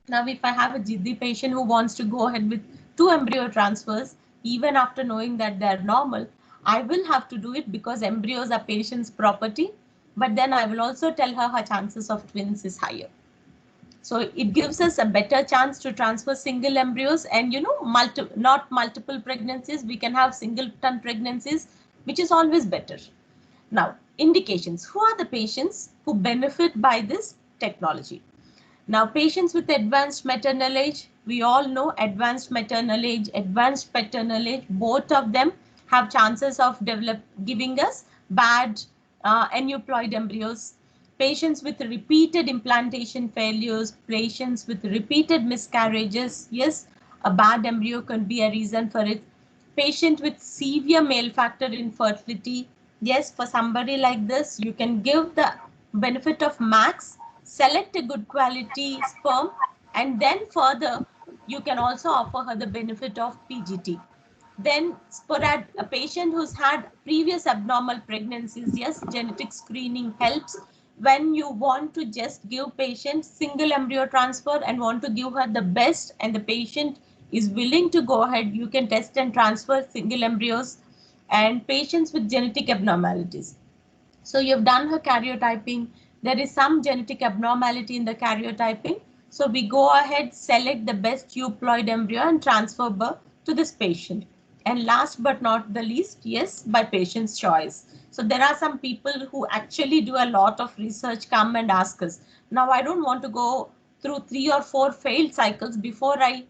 Now, if I have a jiddi patient who wants to go ahead with 2 embryo transfers, even after knowing that they're normal, I will have to do it because embryos are patient's property. But then I will also tell her chances of twins is higher. So it gives us a better chance to transfer single embryos and, you know, not multiple pregnancies. We can have singleton pregnancies, which is always better. Now, indications. Who are the patients who benefit by this technology? Now, patients with advanced maternal age, we all know advanced maternal age, advanced paternal age, both of them have chances of giving us bad aneuploid embryos. Patients with repeated implantation failures, patients with repeated miscarriages, yes, a bad embryo can be a reason for it. Patient with severe male factor infertility, yes, for somebody like this, you can give the benefit of max, select a good quality sperm, and then further, you can also offer her the benefit of PGT. Then a patient who's had previous abnormal pregnancies, yes, genetic screening helps. When you want to just give patient single embryo transfer and want to give her the best and the patient is willing to go ahead, you can test and transfer single embryos. And patients with genetic abnormalities. So you've done her karyotyping. There is some genetic abnormality in the karyotyping. So we go ahead, select the best euploid embryo and transfer birth to this patient. And last but not the least, yes, by patient's choice. So there are some people who actually do a lot of research, come and ask us. Now, I don't want to go through 3 or 4 failed cycles before I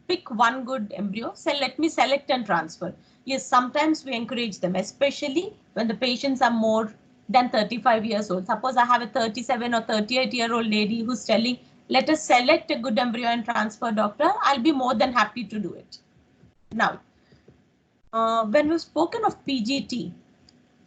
pick one good embryo. So let me select and transfer. Yes, sometimes we encourage them, especially when the patients are more than 35 years old. Suppose I have a 37 or 38-year-old lady who's telling, let us select a good embryo and transfer, doctor. I'll be more than happy to do it. Now, when we've spoken of PGT,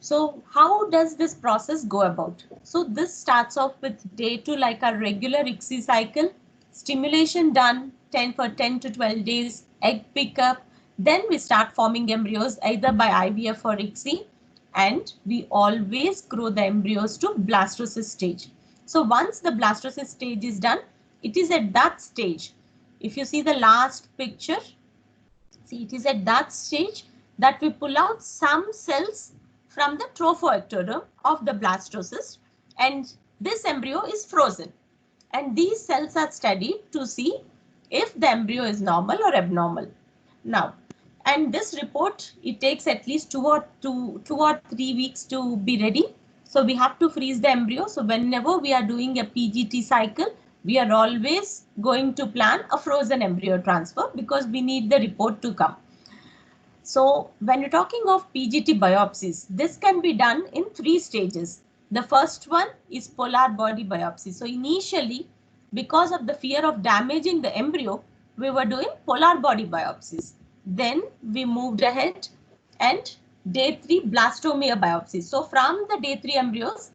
so how does this process go about? So this starts off with day 2 like a regular ICSI cycle, stimulation done 10 to 12 days, egg pickup, then we start forming embryos either by IVF or ICSI, and we always grow the embryos to blastocyst stage. So once the blastocyst stage is done, it is at that stage. If you see the last picture, see it is at that stage that we pull out some cells from the trophoectoderm of the blastocyst, and this embryo is frozen. And these cells are studied to see if the embryo is normal or abnormal. Now, and this report, it takes at least 2 or 3 weeks to be ready. So we have to freeze the embryo. So whenever we are doing a PGT cycle, we are always going to plan a frozen embryo transfer because we need the report to come. So when you're talking of PGT biopsies, this can be done in 3 stages. The first one is polar body biopsy. So initially, because of the fear of damaging the embryo, we were doing polar body biopsies. Then we moved ahead and day 3 blastomere biopsy. So from the day 3 embryos,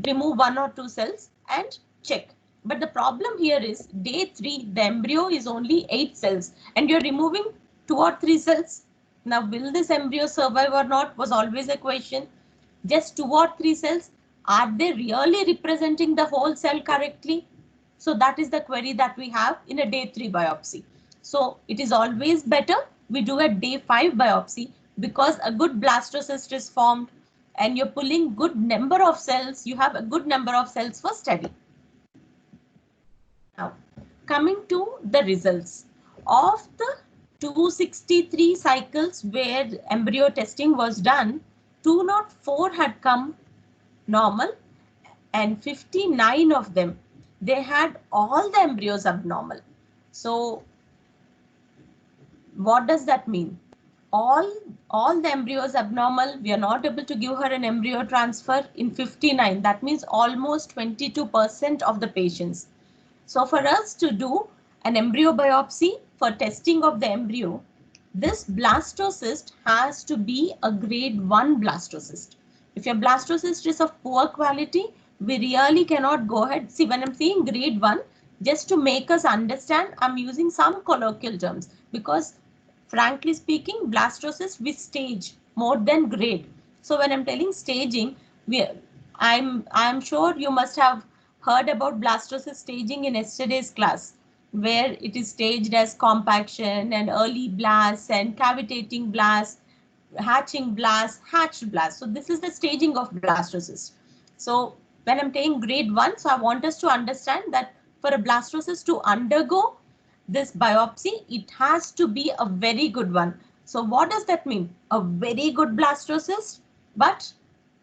remove 1 or 2 cells and check But the problem here is day 3, the embryo is only 8 cells and you're removing 2 or 3 cells. Now, will this embryo survive or not was always a question. Just 2 or 3 cells, are they really representing the whole cell correctly? So that is the query that we have in a day 3 biopsy. So it is always better we do a day 5 biopsy, because a good blastocyst is formed and you're pulling good number of cells. You have a good number of cells for study. Now, coming to the results of the 263 cycles where embryo testing was done, 204 had come normal and 59 of them, they had all the embryos abnormal. So what does that mean? All the embryos abnormal, we are not able to give her an embryo transfer in 59. That means almost 22% of the patients. So for us to do an embryo biopsy for testing of the embryo, this blastocyst has to be a grade 1 blastocyst. If your blastocyst is of poor quality, we really cannot go ahead. See, when I'm saying grade 1, just to make us understand, I'm using some colloquial terms, because frankly speaking, blastocyst we stage more than grade. So when I'm telling staging, I'm sure you must have heard about blastocyst staging in yesterday's class, where it is staged as compaction and early blasts and cavitating blasts, hatching blasts, hatched blasts. So this is the staging of blastocyst. So when I'm saying grade 1, so I want us to understand that for a blastocyst to undergo this biopsy, it has to be a very good one. So what does that mean? A very good blastocyst, but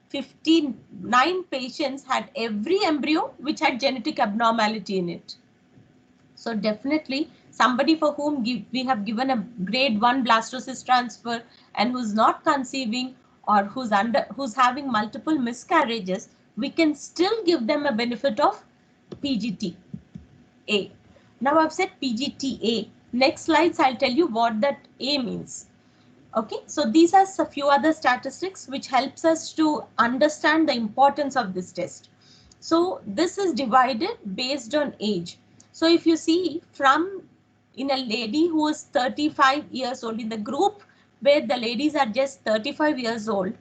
59 patients had every embryo which had genetic abnormality in it. So definitely somebody for whom we have given a grade 1 blastocyst transfer and who's not conceiving or who's having multiple miscarriages, we can still give them a benefit of PGT-A. Now I've said PGT-A. Next slides I'll tell you what that A means. Okay, so these are a few other statistics which helps us to understand the importance of this test. So this is divided based on age. So if you see from in a lady who is 35 years old, in the group where the ladies are just 35 years old,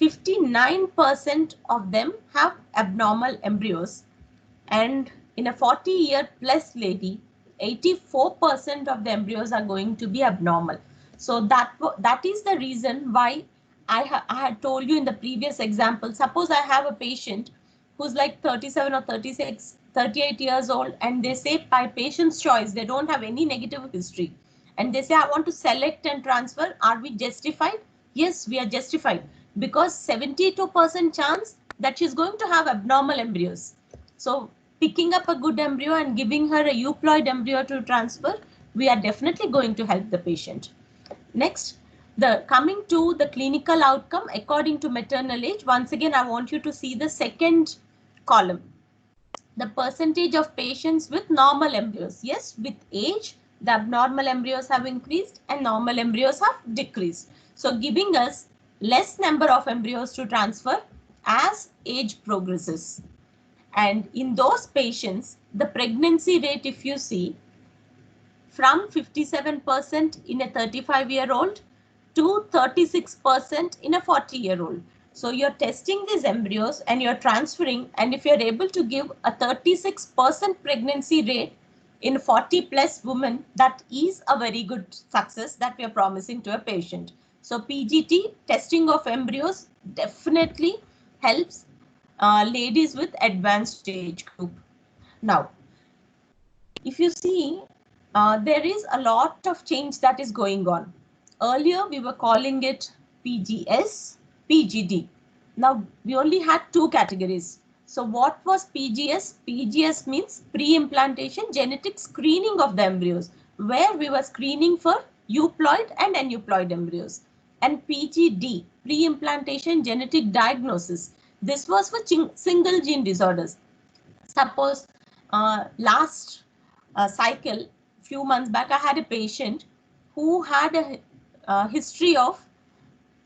59% of them have abnormal embryos, and in a 40-year plus lady, 84% of the embryos are going to be abnormal. So that is the reason why I had told you in the previous example. Suppose I have a patient who's like 37 or 36, 38 years old, and they say by patient's choice, they don't have any negative history. And they say, I want to select and transfer. Are we justified? Yes, we are justified, because 72% chance that she's going to have abnormal embryos. So picking up a good embryo and giving her a euploid embryo to transfer, we are definitely going to help the patient. Next, coming to the clinical outcome according to maternal age. Once again, I want you to see the second column. The percentage of patients with normal embryos. Yes, with age, the abnormal embryos have increased and normal embryos have decreased. So giving us less number of embryos to transfer as age progresses. And in those patients, the pregnancy rate, if you see, from 57% in a 35-year-old to 36% in a 40-year-old. So you're testing these embryos and you're transferring, and if you're able to give a 36% pregnancy rate in 40+ women, that is a very good success that we are promising to a patient. So PGT, testing of embryos, definitely helps ladies with advanced age group. Now, if you see, there is a lot of change that is going on. Earlier, we were calling it PGS, PGD. Now, we only had 2 categories. So what was PGS? PGS means pre-implantation genetic screening of the embryos, where we were screening for euploid and aneuploid embryos. And PGD, pre-implantation genetic diagnosis. This was for single gene disorders. Suppose last cycle, few months back, I had a patient who had a history of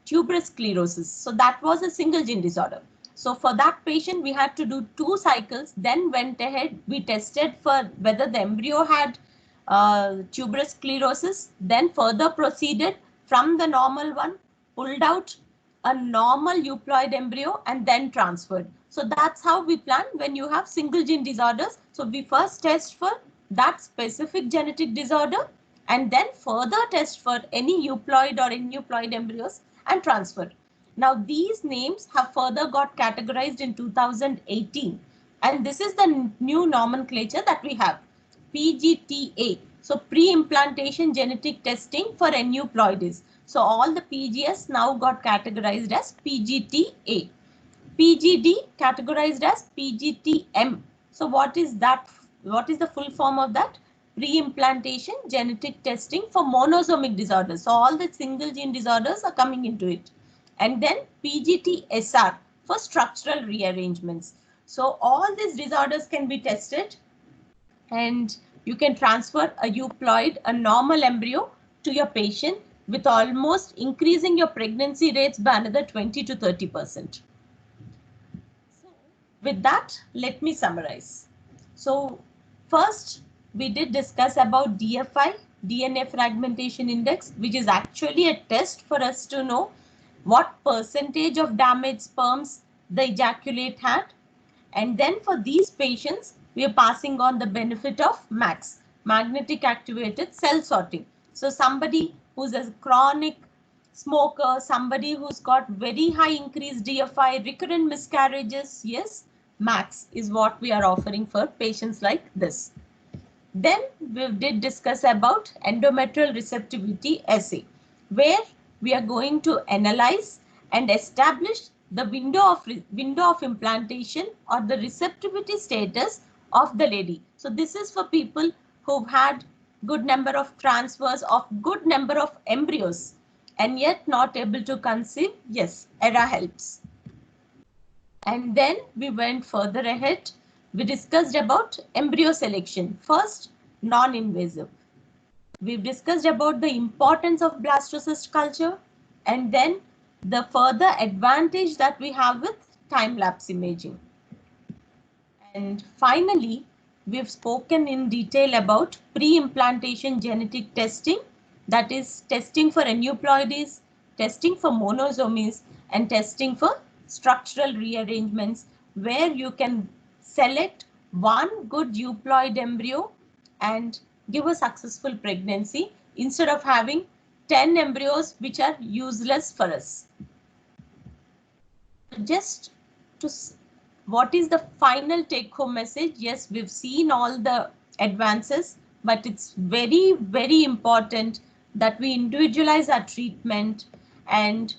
tuberous sclerosis. So that was a single gene disorder. So for that patient, we had to do 2 cycles, then went ahead, we tested for whether the embryo had tuberous sclerosis, then further proceeded from the normal one, pulled out a normal euploid embryo and then transferred. So that's how we plan when you have single gene disorders. So we first test for that specific genetic disorder and then further test for any euploid or aneuploid embryos and transfer. Now these names have further got categorized in 2018 and this is the new nomenclature that we have, PGTA. So pre-implantation genetic testing for aneuploidies. So all the PGS now got categorized as PGTA. PGD categorized as PGTM. So what is that? What is the full form of that? Pre-implantation genetic testing for monosomic disorders. So all the single gene disorders are coming into it. And then PGTSR for structural rearrangements. So all these disorders can be tested and you can transfer a euploid, a normal embryo to your patient with almost increasing your pregnancy rates by another 20 to 30%. With that, let me summarize. So first, we did discuss about DFI, DNA fragmentation index, which is actually a test for us to know what percentage of damaged sperms the ejaculate had. And then for these patients, we are passing on the benefit of MACS, magnetic activated cell sorting. So somebody who's a chronic smoker, somebody who's got very high increased DFI, recurrent miscarriages, yes, MACS is what we are offering for patients like this. Then we did discuss about endometrial receptivity assay, where we are going to analyze and establish the window of implantation or the receptivity status of the lady. So this is for people who've had good number of transfers of good number of embryos and yet not able to conceive. Yes, ERA helps. And then we went further ahead. We discussed about embryo selection. First, non-invasive. We've discussed about the importance of blastocyst culture and then the further advantage that we have with time-lapse imaging. And finally, we've spoken in detail about pre-implantation genetic testing, that is testing for aneuploidies, testing for monosomies, and testing for structural rearrangements, where you can select one good euploid embryo and give a successful pregnancy instead of having 10 embryos which are useless for us. Just to what is the final take-home message? Yes, we've seen all the advances, but it's very, very important that we individualize our treatment. And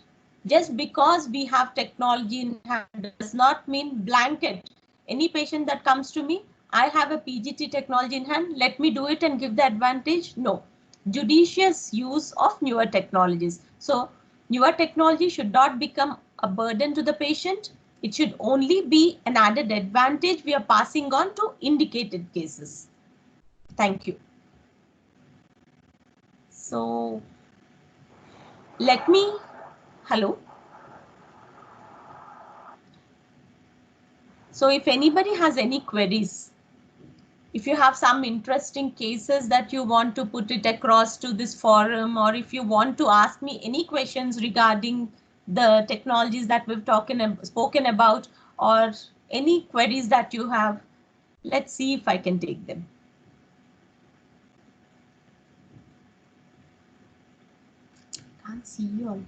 just because we have technology in hand does not mean blanket. Any patient that comes to me, I have a PGT technology in hand, let me do it and give the advantage. No, judicious use of newer technologies. So newer technology should not become a burden to the patient. It should only be an added advantage we are passing on to indicated cases. Thank you. So let me, hello. So if anybody has any queries, if you have some interesting cases that you want to put it across to this forum, or if you want to ask me any questions regarding the technologies that we've spoken about, or any queries that you have, let's see if I can take them. Can't see you all.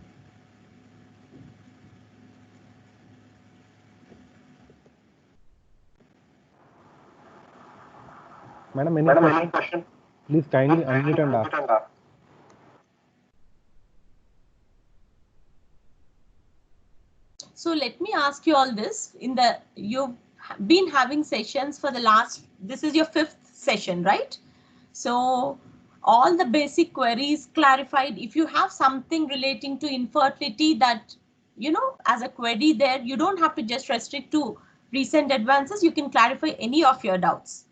Madam, any question? Please kindly unmute and ask. So let me ask you all this. You've been having sessions for the last, this is your 5th session, right? So all the basic queries clarified. If you have something relating to infertility that, you know, as a query there, you don't have to just restrict to recent advances. You can clarify any of your doubts.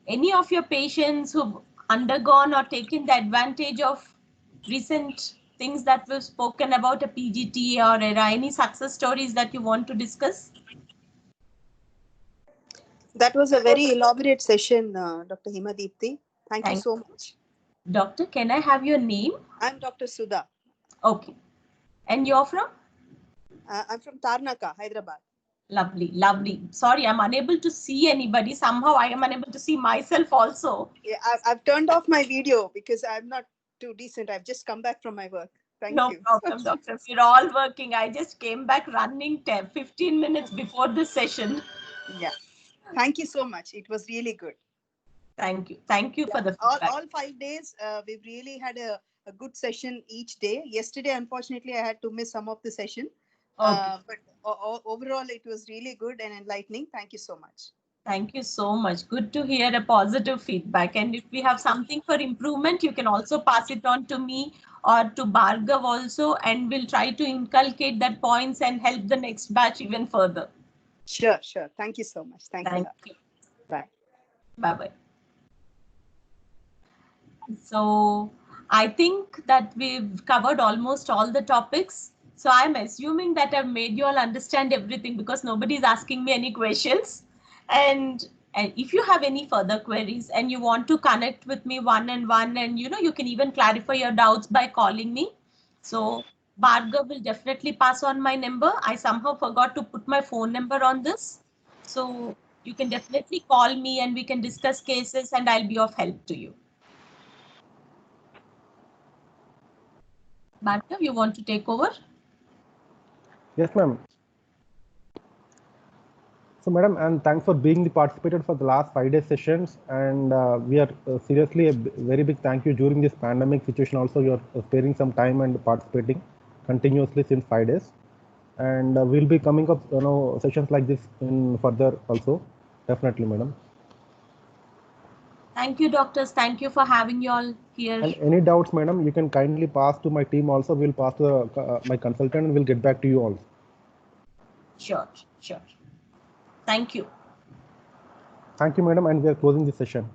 Any of your patients who've undergone or taken the advantage of recent things that we've spoken about a PGT or any success stories that you want to discuss? That was a very elaborate session, Dr. Himadipti. Thank you so much. Doctor, can I have your name? I'm Dr. Sudha. Okay. And you're from? I'm from Tarnaka, Hyderabad. Lovely, lovely. Sorry, I'm unable to see anybody. Somehow I am unable to see myself also. Yeah, I've turned off my video because I'm not too decent. I've just come back from my work. Thank you. No problem, doctor. We're all working. I just came back running 15 minutes before the session. Yeah. Thank you so much. It was really good. Thank you. Thank you for the feedback. All 5 days, we've really had a good session each day. Yesterday, unfortunately, I had to miss some of the session. Okay. But overall, it was really good and enlightening. Thank you so much. Thank you so much. Good to hear a positive feedback. And if we have something for improvement, you can also pass it on to me or to Bhargav also, and we'll try to inculcate that points and help the next batch even further. Sure, sure. Thank you so much. Thank you. Bye. Bye-bye. So I think that we've covered almost all the topics. So I'm assuming that I've made you all understand everything because nobody's asking me any questions. And if you have any further queries and you want to connect with me one-on-one, and you can even clarify your doubts by calling me. So Bhargav will definitely pass on my number. I somehow forgot to put my phone number on this. So you can definitely call me and we can discuss cases and I'll be of help to you. Bhargav, you want to take over? Yes, ma'am. So, madam, and thanks for being the participated for the last 5 day sessions. And we are seriously a very big thank you during this pandemic situation. Also, you are sparing some time and participating continuously since 5 days. And we'll be coming up, sessions like this in further also. Definitely, madam. Thank you, doctors. Thank you for having you all here. And any doubts, madam, you can kindly pass to my team also. We'll pass to my consultant and we'll get back to you all. Sure, sure. Thank you. Thank you, madam, and we are closing the session.